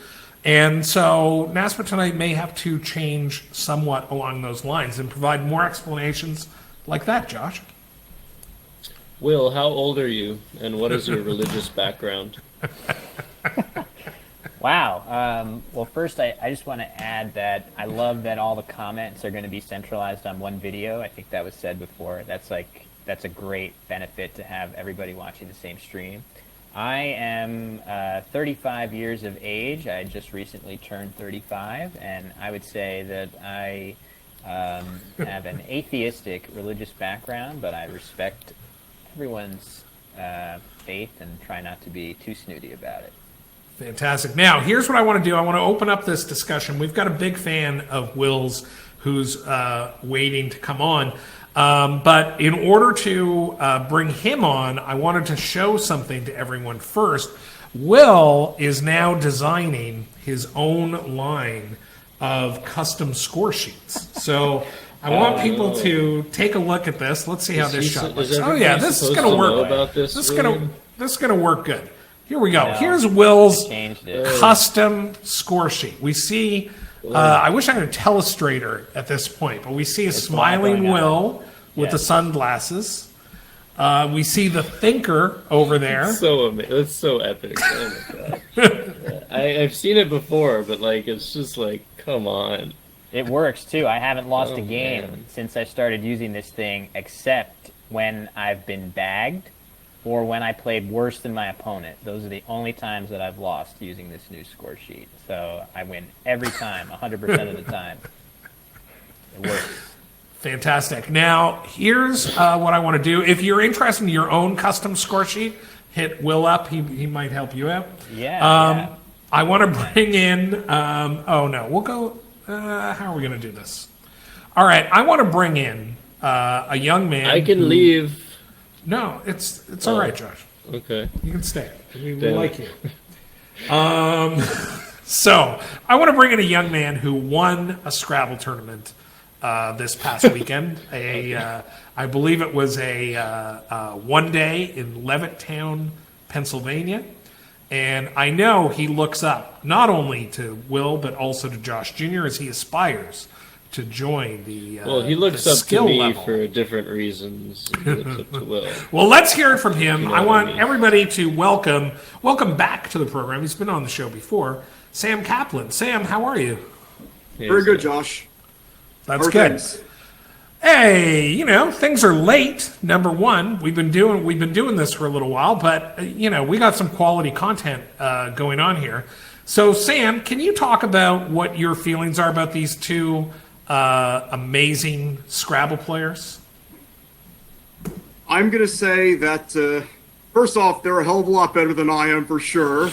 And so NASPA Tonight may have to change somewhat along those lines and provide more explanations like that, Josh. Will, how old are you, and what is your religious background? Wow. Well, first, I just want to add that I love that all the comments are going to be centralized on one video. I think that was said before. That's a great benefit to have everybody watching the same stream. I am 35 years of age. I just recently turned 35, and I would say that I have an atheistic religious background, but I respect everyone's faith and try not to be too snooty about it. Fantastic. Now, here's what I want to do. I want to open up this discussion. We've got a big fan of Will's who's waiting to come on. But in order to bring him on, I wanted to show something to everyone first. Will is now designing his own line of custom score sheets. So I want people to take a look at this. Let's see how this shot looks. Oh yeah, this is going to work. This is going to work good. Here we go. No, Here's Will's changed it. custom score sheet. We see. I wish I had a telestrator at this point, but we see a smiling going on. Will with the sunglasses. We see the thinker over there. So amazing. That's so epic. Oh my god. I've seen it before, but it's just come on. It works too. I haven't lost a game man. since I started using this thing, except when I've been bagged or when I played worse than my opponent. Those are the only times that I've lost using this new score sheet. So I win every time, 100% of the time. It works. Fantastic. Now, here's what I want to do. If you're interested in your own custom score sheet, hit Will up. He might help you out. Yeah. I want to bring in. We'll go. How are we going to do this? All right. I want to bring in a young man. I can leave. No, it's all right, Josh. Okay. You can stay. We Damn. like you. So I want to bring in a young man who won a Scrabble tournament this past weekend. I believe it was a one day in Levittown, Pennsylvania. And I know he looks up not only to Will, but also to Josh Jr. as he aspires to join the Well, he looks the up to skill me level. for different reasons. He looks up to Will. Well, let's hear it from him. You know I what want I mean. everybody to welcome back to the program. He's been on the show before. Sam Kaplan. Sam, how are you? Very good, Josh. That's How are good. things? Hey, things are late. Number one, we've been doing this for a little while, but we got some quality content going on here. So, Sam, can you talk about what your feelings are about these two amazing Scrabble players? I'm going to say that, first off, they're a hell of a lot better than I am for sure.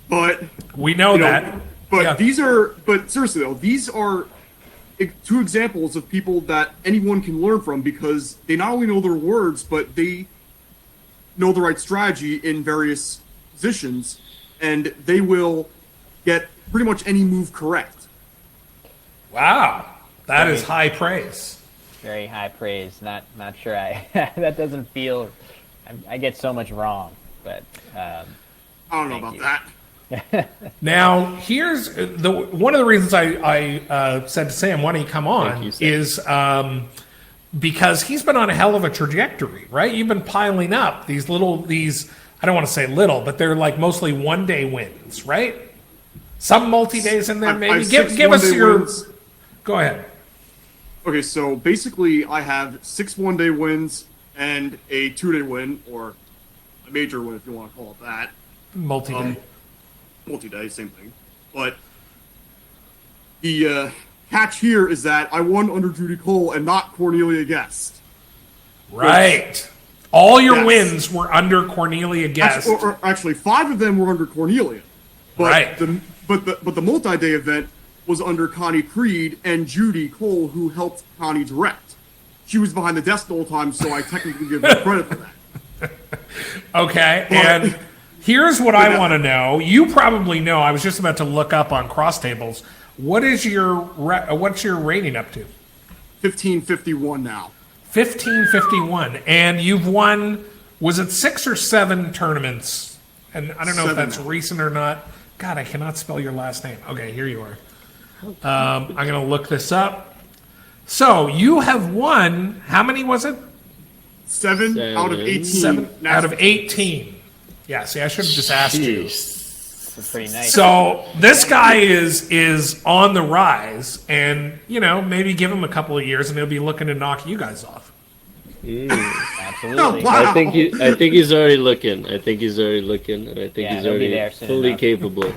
But We know that. But Yeah. but seriously though, these are two examples of people that anyone can learn from because they not only know their words, but they know the right strategy in various positions, and they will get pretty much any move correct. Wow. That is high praise. Very high praise. Not sure I that doesn't feel. I get so much wrong, but I don't know Thank about you. that. Now, here's one of the reasons I said to Sam, why don't you come on, you, Sam. is because he's been on a hell of a trajectory, right? You've been piling up these, I don't want to say little, but they're like mostly one-day wins, right? Some multi-days in there, maybe. I've Give 6 us one-day your... wins. Go ahead. Okay, so basically I have 6 one-day wins and a 2-day win, or a major win if you want to call it that. Multi-day. Multi-day, same thing. But the catch here is that I won under Judy Cole and not Cornelia Guest. Right. All your Yes. wins were under Cornelia Guest. Actually, 5 of them were under Cornelia. But Right. the multi-day event was under Connie Creed and Judy Cole, who helped Connie direct. She was behind the desk the whole time, so I technically give her credit for that. Okay, But- and here's what I want to know. You probably know. I was just about to look up on cross tables. What's your rating up to? 1551 now. 1551, and you've won. Was it 6 or 7 tournaments? And I don't know if 7 that's now. recent or not. God, I cannot spell your last name. Okay, here you are. I'm going to look this up. So you have won. How many was it? 7 out of 18. 7 out of NASPA 18. Yeah, see, I should have just asked you. it's pretty nice. So this guy is on the rise, and maybe give him a couple of years, and he'll be looking to knock you guys off. Absolutely. Wow. I think he's already looking. And I think he's Yeah, he'll be already there soon fully enough. capable.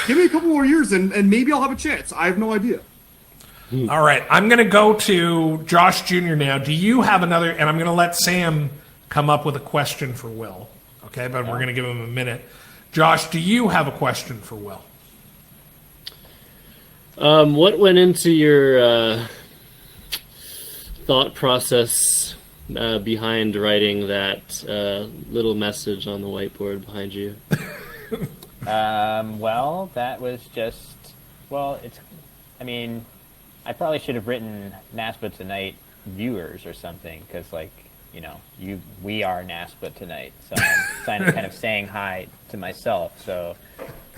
Give me a couple more years, and maybe I'll have a chance. I have no idea. All right, I'm going to go to Josh Jr. now. Do you have another? And I'm going to let Sam come up with a question for Will. Okay, but we're going to give him a minute. Josh, do you have a question for Will? What went into your thought process behind writing that little message on the whiteboard behind you? Well, that was just, I probably should have written NASPA Tonight viewers or something, because, we are NASPA Tonight, so I'm kind of saying hi to myself. So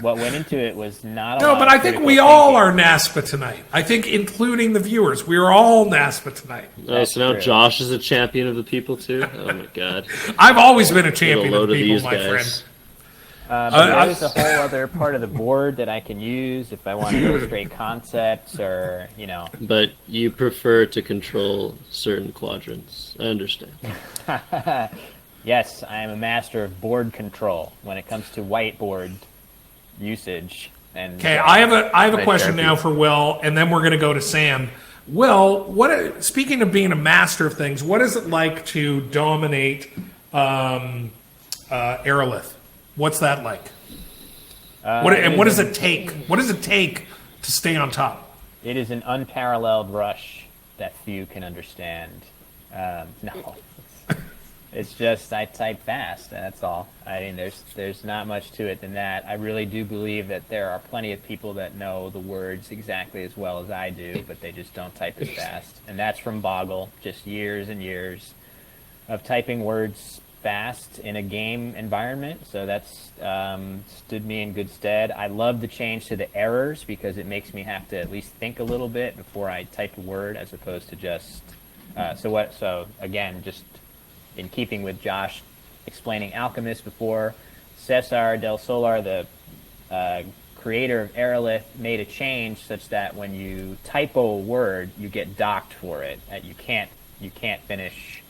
what went into it was not a No, lot but of I think critical we all thinking. are NASPA tonight. I think including the viewers. We're all NASPA tonight. Oh, so now true. Josh is a champion of the people too? Oh my god. I've always been a Get a champion load of people, these my guys. friend. But there's a whole other part of the board that I can use if I want to illustrate concepts or, But you prefer to control certain quadrants. I understand. Yes, I am a master of board control when it comes to whiteboard usage. And Okay, I have a Right, question therapy. now for Will, and then we're going to go to Sam. Will, speaking of being a master of things, what is it like to dominate Aerolith? What's that like? What does it take? What does it take to stay on top? It is an unparalleled rush that few can understand. No, it's just I type fast, and that's all. I mean, there's not much to it than that. I really do believe that there are plenty of people that know the words exactly as well as I do, but they just don't type as fast. And that's from Boggle, just years and years of typing words fast in a game environment. So that's stood me in good stead. I love the change to the errors because it makes me have to at least think a little bit before I type a word, as opposed to just so again, just in keeping with Josh explaining Alchemist before, Cesar del Solar, the creator of Aerolith, made a change such that when you typo a word, you get docked for it. You can't finish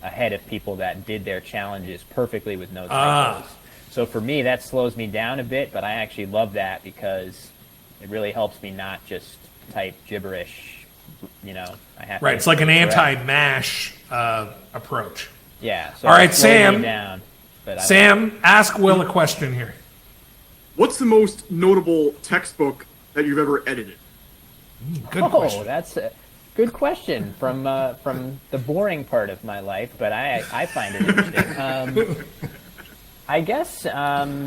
ahead of people that did their challenges perfectly with no typos. So for me, that slows me down a bit, but I actually love that because it really helps me not just type gibberish. I have Right, to it's like an correct. anti-mash approach. Yeah. So All right, it slows me Sam. down. But Sam, ask Will a question here. What's the most notable textbook that you've ever edited? Good question. That's a good question from the boring part of my life, but I find it interesting. I guess all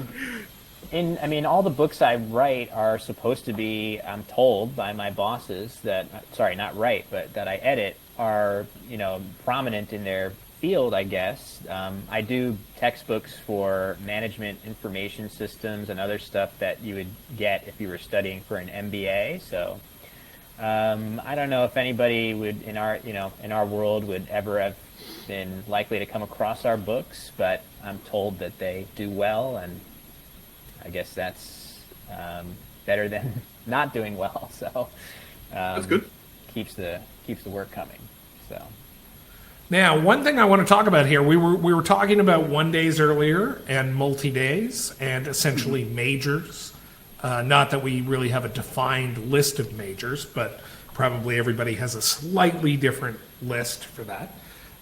the books I write are supposed to be, I'm told by my bosses that, sorry, not write, but that I edit, are, prominent in their field, I guess. I do textbooks for management information systems and other stuff that you would get if you were studying for an MBA. So I don't know if anybody would in our world would ever have been likely to come across our books, but I'm told that they do well, and I guess that's better than not doing well. So That's good. Keeps the work coming. So. Now, one thing I want to talk about here, we were talking about 1 days earlier and multi-days and essentially majors. Not that we really have a defined list of majors, but probably everybody has a slightly different list for that.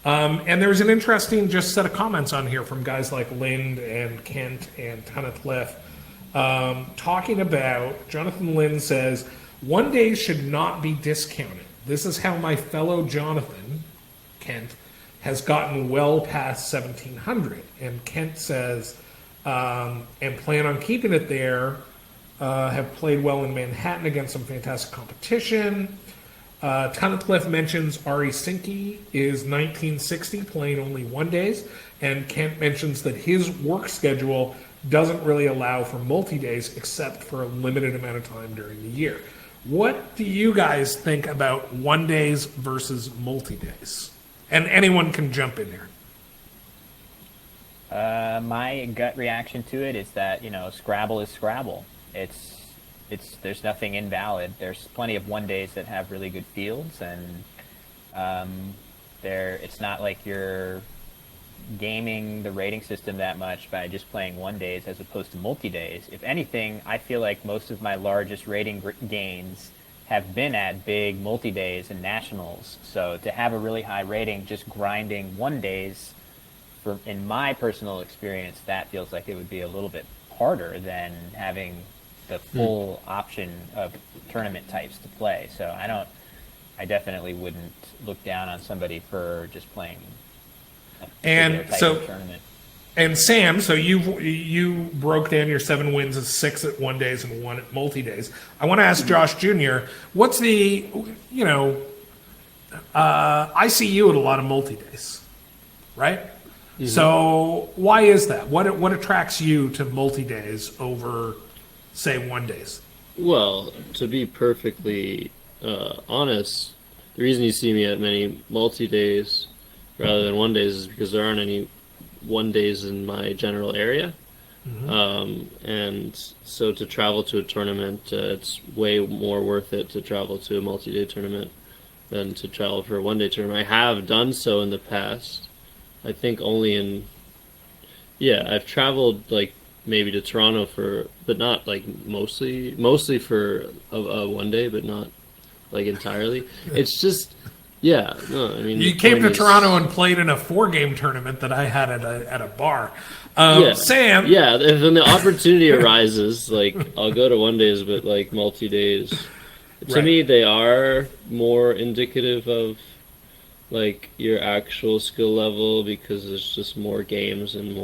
And there's an interesting just set of comments on here from guys like Lind and Kent and Tunnicliffe talking about, Jonathan Lind says, 1 day should not be discounted. This is how my fellow Jonathan, Kent, has gotten well past 1700. And Kent says, and plan on keeping it there, have played well in Manhattan against some fantastic competition. Tunnicliffe mentions Ari Sinke is 1960, playing only 1 days. And Kent mentions that his work schedule doesn't really allow for multi-days except for a limited amount of time during the year. What do you guys think about 1 days versus multi-days? And anyone can jump in here. My gut reaction to it is that, Scrabble is Scrabble. There's nothing invalid. There's plenty of 1 days that have really good fields, and it's not like you're gaming the rating system that much by just playing 1 days as opposed to multi-days. If anything, I feel like most of my largest rating gains have been at big multi-days and nationals. So to have a really high rating just grinding 1 days, in my personal experience, that feels like it would be a little bit harder than having the full option of tournament types to play. So I definitely wouldn't look down on somebody for just playing a particular type of tournament. And Sam, so you broke down your 7 wins as 6 at 1 days and 1 at multi-days. I want to ask Josh Jr., what's the, I see you at a lot of multi-days, right? Mm-hmm. So why is that? What attracts you to multi-days over, say, 1 days? Well, to be perfectly honest, the reason you see me at many multi-days rather than 1 days is because there aren't any 1 days in my general area. Mm-hmm. And so to travel to a tournament, it's way more worth it to travel to a multi-day tournament than to travel for a 1 day tournament. I have done so in the past. I think only I've traveled like maybe to Toronto but not like mostly for a 1 day, but not like entirely. It's just, yeah, no, I mean, you came to Toronto and played in a 4-game tournament that I had at a bar. Sam, yeah, if when the opportunity arises, like I'll go to 1 days, but like multi-days, to me they are more indicative of like your actual skill level because there's just more games and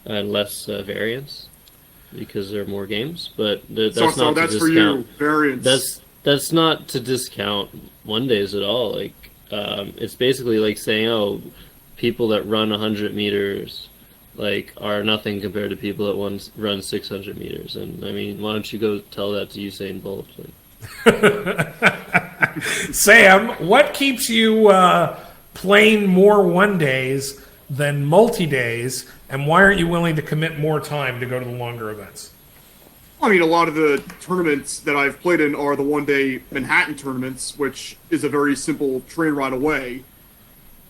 less variance because there are more games. But that's not to that's discount. For you, variance. That's not to discount 1 days at all. Like it's basically like saying, people that run 100 meters like are nothing compared to people that run 600 meters. And I mean, why don't you go tell that to Usain Bolt? Sam, what keeps you playing more 1 days than multi-days, and why aren't you willing to commit more time to go to the longer events? I mean, a lot of the tournaments that I've played in are the 1 day Manhattan tournaments, which is a very simple train ride away.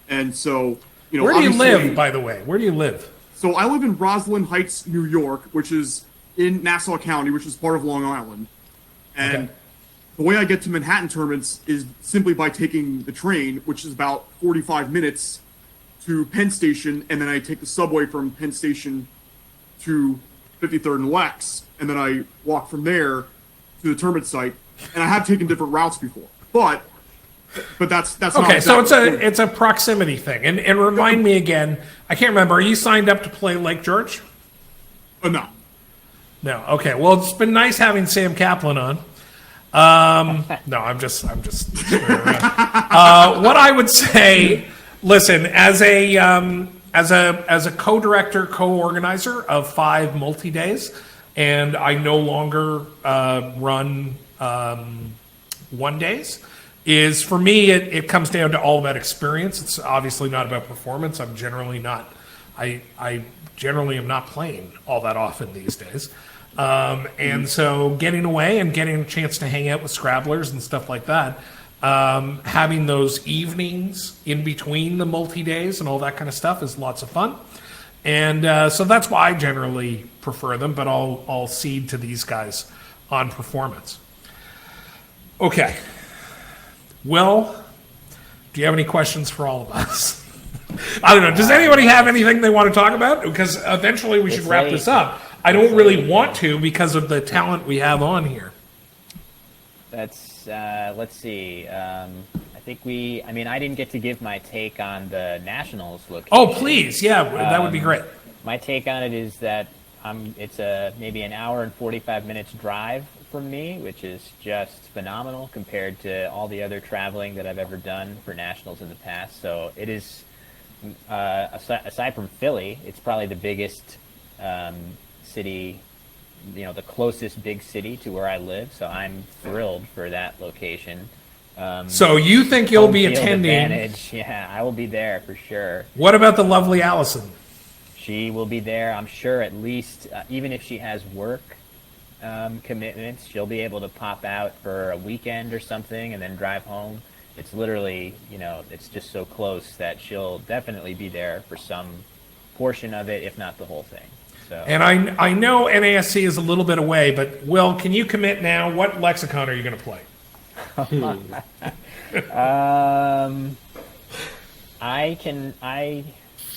And so, where do you live, by the way? Where do you live? So I live in Roslyn Heights, New York, which is in Nassau County, which is part of Long Island. And the way I get to Manhattan tournaments is simply by taking the train, which is about 45 minutes to Penn Station, and then I take the subway from Penn Station to 53rd and Lex, and then I walk from there to the tournament site. And I have taken different routes before, but that's not Okay, so exactly it's a proximity thing. And remind me again, I can't remember. Are you signed up to play Lake George? no. No. Okay. Well, it's been nice having Sam Kaplan on. No, I'm just. What I would say, listen, as a co-director, co-organizer of 5 multi-days, and I no longer run one days. Is for me, it comes down to all about experience. It's obviously not about performance. I'm generally not. I generally am not playing all that often these days. And so getting away and getting a chance to hang out with Scrabblers and stuff like that, having those evenings in between the multi-days and all that kind of stuff is lots of fun. And so that's why I generally prefer them, but I'll cede to these guys on performance. Okay. Will, do you have any questions for all of us? I don't know. Does anybody have anything they want to talk about? Because eventually we should wrap this up. I don't really want to because of the talent we have on here. That's, let's see. I didn't get to give my take on the Nationals location. Oh, please. Yeah, that would be great. My take on it is that it's maybe an hour and 45 minutes drive from me, which is just phenomenal compared to all the other traveling that I've ever done for Nationals in the past. So it is, aside from Philly, it's probably the biggest city, the closest big city to where I live. So I'm thrilled for that location. So you think you'll be Home field attending? advantage. Yeah, I will be there for sure. What about the lovely Allison? She will be there, I'm sure, at least, even if she has work commitments, she'll be able to pop out for a weekend or something and then drive home. It's literally, it's just so close that she'll definitely be there for some portion of it, if not the whole thing. So. And I know NASC is a little bit away, but Will, can you commit now? What lexicon are you going to play?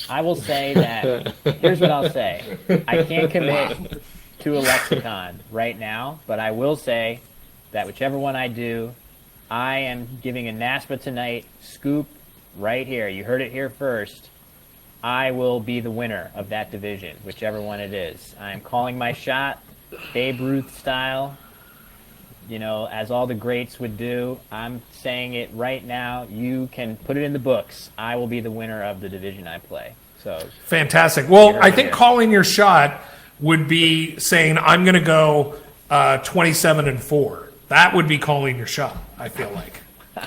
I will say that, here's what I'll say. I can't commit to a lexicon right now, but I will say that whichever one I do, I am giving a NASPA Tonight scoop right here. You heard it here first. I will be the winner of that division, whichever one it is. I'm calling my shot, Babe Ruth style, as all the greats would do. I'm saying it right now. You can put it in the books. I will be the winner of the division I play. So fantastic. Well, I think calling your shot would be saying I'm going to go 27-4. That would be calling your shot, I feel like.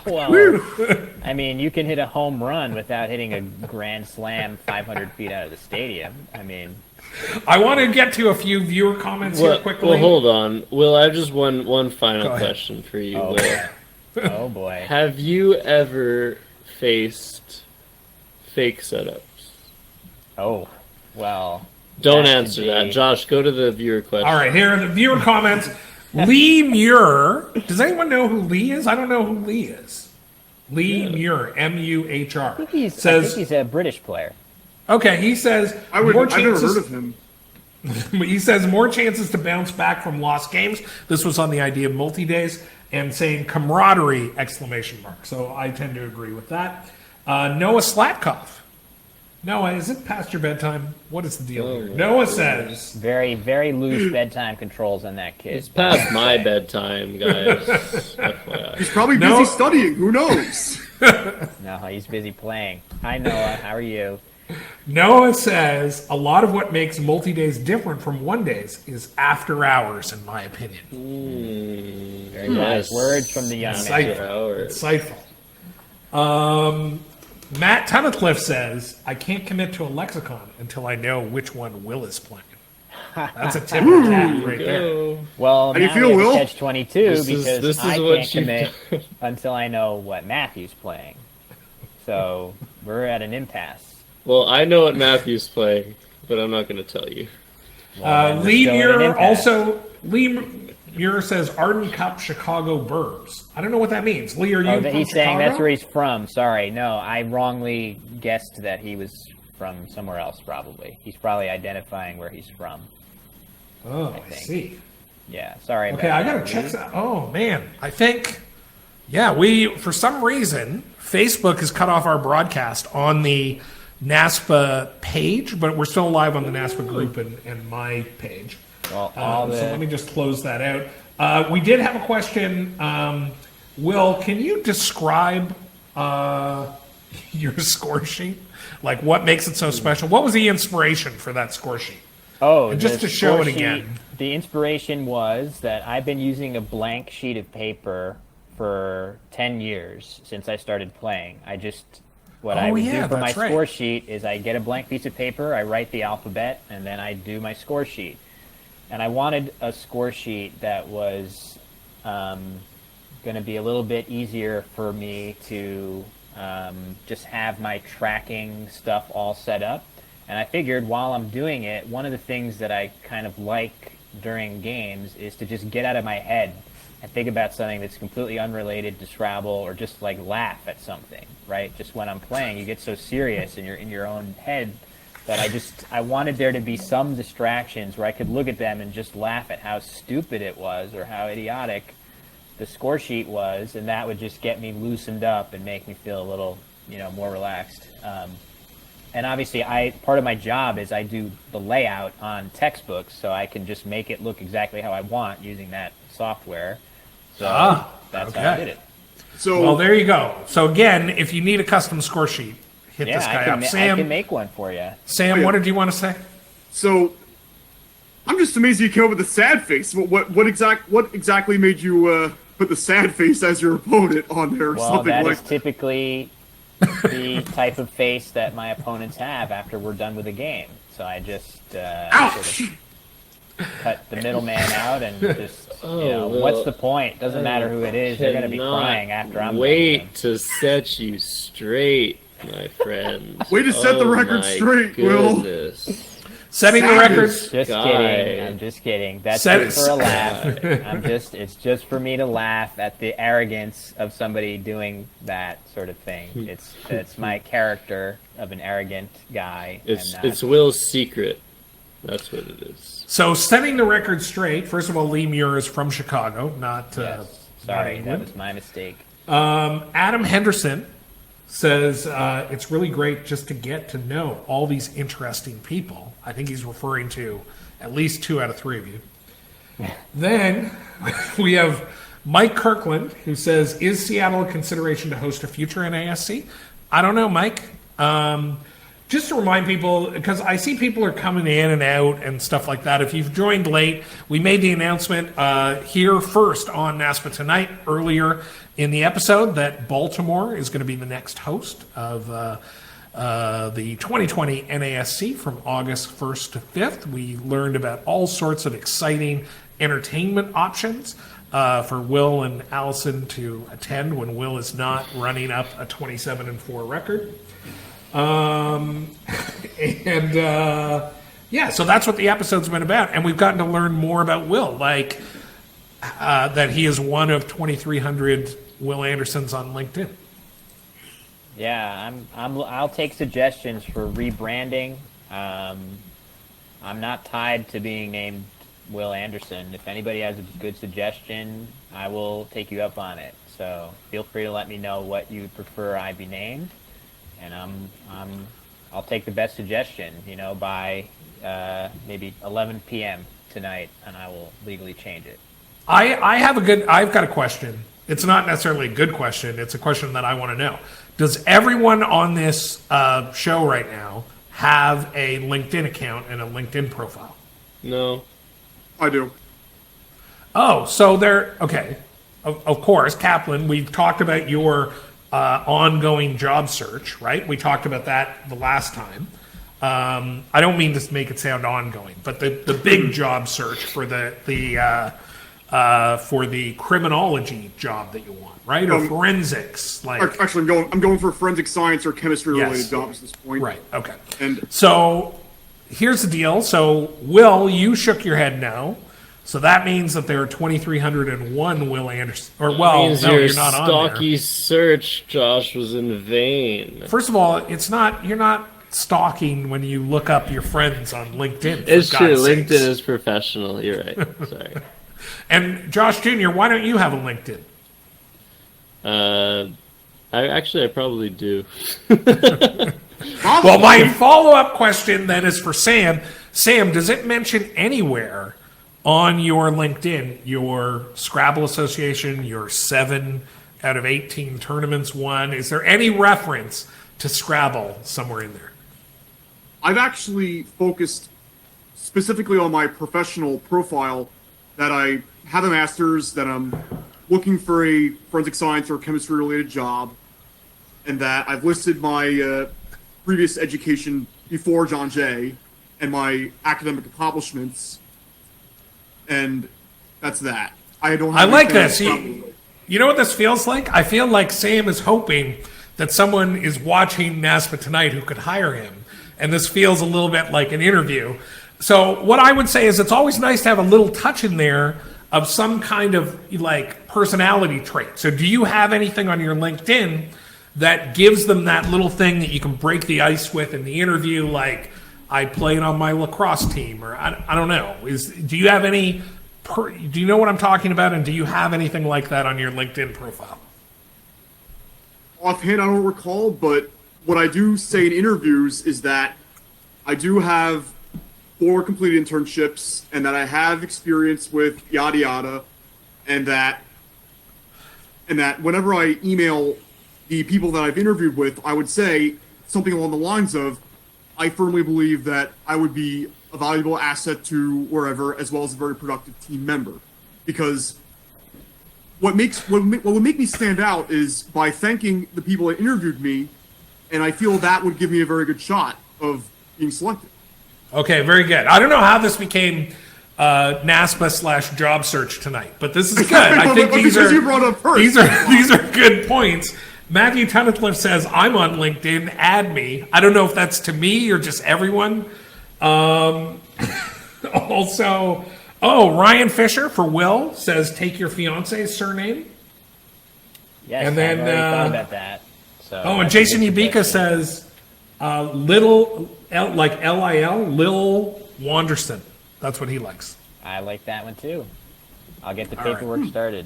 Well, you can hit a home run without hitting a grand slam 500 feet out of the stadium. I want to get to a few viewer comments here quickly. Well, hold on. Will, I have just one final question for you, Oh, Will. Oh, boy. Have you ever faced fake setups? Oh, well. Don't answer that. Josh, go to the viewer question. All right, here are the viewer comments. Lee Muir. Does anyone know who Lee is? I don't know who Lee is. Lee Muir, M-U-H-R. I think he's a British player. Okay, he says I've never heard of him. He says more chances to bounce back from lost games. This was on the idea of multi-days and saying camaraderie, ! So I tend to agree with that. Noah Slatkoff. Noah, is it past your bedtime? What is the deal here? Noah says... Very, very loose bedtime controls on that kid. It's past my bedtime, guys. FYI. He's probably busy studying. Who knows? No, he's busy playing. Hi, Noah. How are you? Noah says, a lot of what makes multi-days different from one-days is after hours, in my opinion. Very nice words from the young man. Insightful. Matt Tunnicliffe says, I can't commit to a lexicon until I know which one Will is playing. That's a tip of the hat right there. Well, how do you now feel, we have Will? to catch 22 because this is I what can't commit until I know what Matthew's playing. So we're at an impasse. Well, I know what Matthew's playing, but I'm not going to tell you. Well, Lee Muir also... Muir says Arden Cup Chicago Burbs. I don't know what that means. Lee, are you Oh, from he's Chicago? saying that's where he's from. Sorry, no, I wrongly guessed that he was from somewhere else. Probably he's probably identifying where he's from. Oh, I think. see. Yeah, sorry. Okay, about I gotta that, check Lee. that. Oh man, I think. Yeah, we for some reason Facebook has cut off our broadcast on the NASPA page, but we're still live on the NASPA group and my page. Well, So let me just close that out. We did have a question. Will, can you describe your score sheet? Like, what makes it so special? What was the inspiration for that score sheet? Oh, And just the to show score it again. sheet, the inspiration was that I've been using a blank sheet of paper for 10 years since I started playing. What I would do for my score sheet is I get a blank piece of paper, I write the alphabet, and then I do my score sheet. And I wanted a score sheet that was going to be a little bit easier for me to just have my tracking stuff all set up. And I figured while I'm doing it, one of the things that I kind of like during games is to just get out of my head and think about something that's completely unrelated to Scrabble, or just like laugh at something, right? Just when I'm playing, you get so serious and you're in your own head that I wanted there to be some distractions where I could look at them and just laugh at how stupid it was or how idiotic the score sheet was, and that would just get me loosened up and make me feel a little, more relaxed. And obviously, part of my job is I do the layout on textbooks, so I can just make it look exactly how I want using that software. So that's how I did it. So, Well, there you go. So again, if you need a custom score sheet, hit this guy up. I Sam, can make one for you. Sam, what did you want to say? So, I'm just amazed you came up with a sad face. What exactly made you put the sad face as your opponent on there? Or Well, something that like is typically the type of face that my opponents have after we're done with a game. So I just Ouch! sort of cut the middleman out and just, Well, what's the point? Doesn't matter who it is. They're going to be cannot crying after I'm done with Wait to set you straight, my friends. Way to set the record my straight, Will. goodness. Setting the Savage. records. Just Guy. kidding. I'm just kidding. That's Set just it- for a laugh. It's just for me to laugh at the arrogance of somebody doing that sort of thing. It's my character of an arrogant guy. It's Will's secret. That's what it is. So setting the record straight. First of all, Lee Muir is from Chicago, not Yes. not Sorry, that England. was my mistake. Adam Henderson says it's really great just to get to know all these interesting people. I think he's referring to at least 2 out of 3 of you. Then we have Mike Kirkland, who says, is Seattle a consideration to host a future NASC? I don't know, Mike. Just to remind people, because I see people are coming in and out and stuff like that. If you've joined late, we made the announcement here first on NASPA Tonight earlier in the episode that Baltimore is going to be the next host of the 2020 NASC from August 1st to 5th. We learned about all sorts of exciting entertainment options for Will and Allison to attend when Will is not running up a 27-4 record. Yeah, so that's what the episode's been about, and we've gotten to learn more about Will, like that he is one of 2,300 Will Andersons on LinkedIn. Yeah, I'll take suggestions for rebranding. I'm not tied to being named Will Anderson. If anybody has a good suggestion, I will take you up on it. So feel free to let me know what you prefer I be named, and I'll take the best suggestion. By maybe 11 p.m. tonight, and I will legally change it. I've got a question. It's not necessarily a good question. It's a question that I want to know. Does everyone on this show right now have a LinkedIn account and a LinkedIn profile? No. I do. Oh, so they're okay. Of course, Kaplan, we've talked about your ongoing job search, right? We talked about that the last time. I don't mean to make it sound ongoing, but the big job search for the criminology job that you want, right? Or forensics, like Actually, I'm going for forensic science or chemistry related Yes. jobs at this point. right. Okay. And So here's the deal. So Will, you shook your head no. So that means that there are 2,301 Will Anderson. Or, That well, means no, your you're not on there. stocky search, Josh, was in vain. First of all, you're not stalking when you look up your friends on LinkedIn. For It's true. God's LinkedIn sakes. is professional. You're right. Sorry. And Josh Jr., why don't you have a LinkedIn? I probably do. Well, my follow-up question then is for Sam. Sam, does it mention anywhere on your LinkedIn your Scrabble Association, your 7 out of 18 tournaments won? Is there any reference to Scrabble somewhere in there? I've actually focused specifically on my professional profile that I have a master's, that I'm looking for a forensic science or chemistry related job, and that I've listed my previous education before John Jay and my academic accomplishments, and that's that. I don't have I like anything this. else. You know what this feels like? I feel like Sam is hoping that someone is watching NASPA Tonight who could hire him. And this feels a little bit like an interview. So what I would say is it's always nice to have a little touch in there of some kind of like personality trait. So do you have anything on your LinkedIn that gives them that little thing that you can break the ice with in the interview, like I played on my lacrosse team, or I don't know. Do you have any? Do you know what I'm talking about? And do you have anything like that on your LinkedIn profile? Offhand, I don't recall, but what I do say in interviews is that I do have 4 completed internships, and that I have experience with yada yada, and that whenever I email the people that I've interviewed with, I would say something along the lines of, I firmly believe that I would be a valuable asset to wherever, as well as a very productive team member. Because what would make me stand out is by thanking the people that interviewed me, and I feel that would give me a very good shot of being selected. Okay, very good. I don't know how this became NASPA/job search tonight, but this is good. I think But these because are you brought up first. these are good points. Matthew Tunnicliffe says, I'm on LinkedIn, add me. I don't know if that's to me or just everyone. Also, Ryan Fisher for Will says, take your fiance's surname. Yes, And then, I've already thought about that. So And Jason Yabika says, Little, like Lil, Lil Wanderson. That's what he likes. I like that one too. I'll get the All right. paperwork started.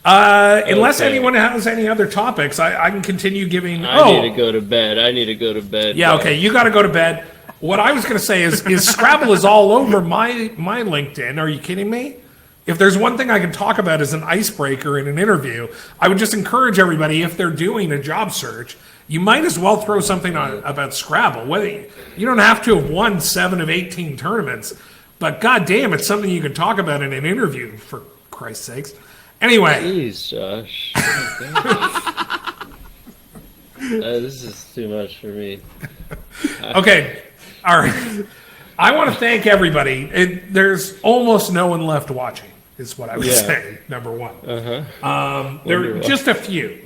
Unless Okay. anyone has any other topics, I can continue giving. I need to go to bed. Yeah, okay, you got to go to bed. What I was going to say is Scrabble is all over my LinkedIn. Are you kidding me? If there's one thing I can talk about as an icebreaker in an interview, I would just encourage everybody, if they're doing a job search, you might as well throw something on about Scrabble. Whether you don't have to have won 7 of 18 tournaments, but goddamn, it's something you can talk about in an interview, for Christ's sakes. Anyway. Jeez, Josh. Oh, this is too much for me. Okay. All right. I want to thank everybody. There's almost no one left watching, is what I would say, number one. There are just a few.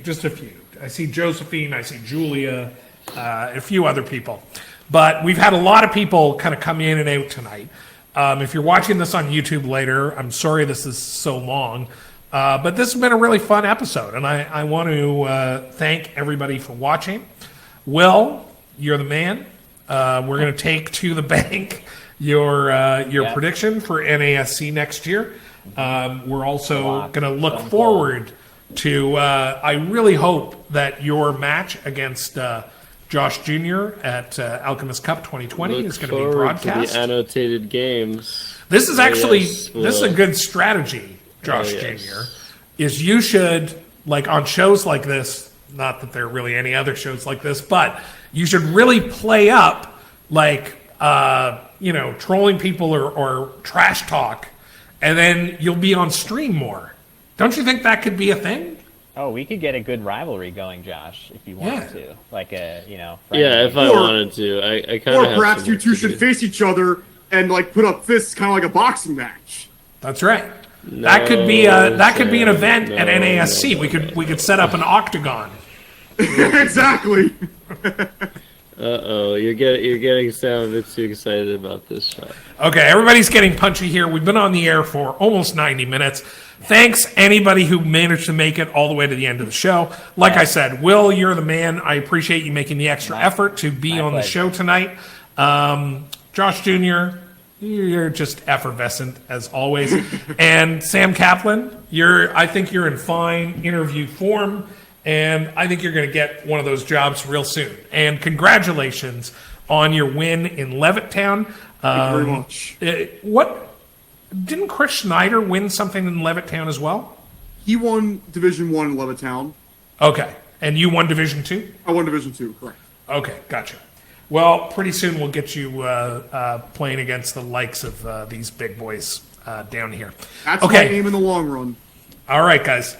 I see Josephine, I see Julia, a few other people. But we've had a lot of people kind of come in and out tonight. If you're watching this on YouTube later, I'm sorry this is so long. But this has been a really fun episode, and I want to thank everybody for watching. Will, you're the man. We're going to take to the bank your prediction for NASC next year. We're also going to look forward to, I really hope that your match against Josh Jr. at Alchemist Cup 2020 is going to be broadcast. To the annotated games. This is actually, this is a good strategy, Josh Jr., is you should, like on shows like this, not that there are really any other shows like this, but you should really play up like, trolling people or trash talk, and then you'll be on stream more. Don't you think that could be a thing? Oh, we could get a good rivalry going, Josh, if you wanted to. Like a, Yeah, if I wanted to. I kind of. Or perhaps you two should face each other and like put up fists, kind of like a boxing match. That's right. That could be an event at NASC. We could set up an octagon. Exactly. Uh-oh, you're getting Sam a bit too excited about this shot. Okay, everybody's getting punchy here. We've been on the air for almost 90 minutes. Thanks, anybody who managed to make it all the way to the end of the show. Like I said, Will, you're the man. I appreciate you making the extra effort to be on the show tonight. Josh Jr., you're just effervescent as always. And Sam Kaplan, I think you're in fine interview form, and I think you're going to get one of those jobs real soon. And congratulations on your win in Levittown. Thank you very much. Didn't Chris Schneider win something in Levittown as well? He won Division 1 in Levittown. Okay. And you won Division 2? I won Division 2, correct. Okay, gotcha. Well, pretty soon we'll get you playing against the likes of these big boys down here. That's my aim in the long run. All right, guys.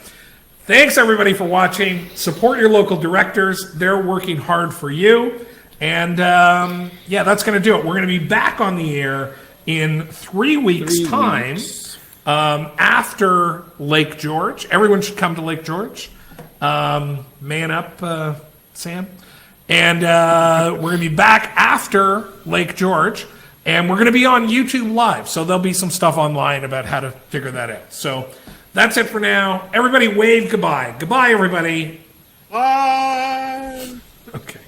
Thanks, everybody, for watching. Support your local directors. They're working hard for you. And, that's going to do it. We're going to be back on the air in 3 weeks' time after Lake George. Everyone should come to Lake George. Man up, Sam. And we're going to be back after Lake George. And we're going to be on YouTube Live. So there'll be some stuff online about how to figure that out. So that's it for now. Everybody wave goodbye. Goodbye, everybody. Bye! Okay.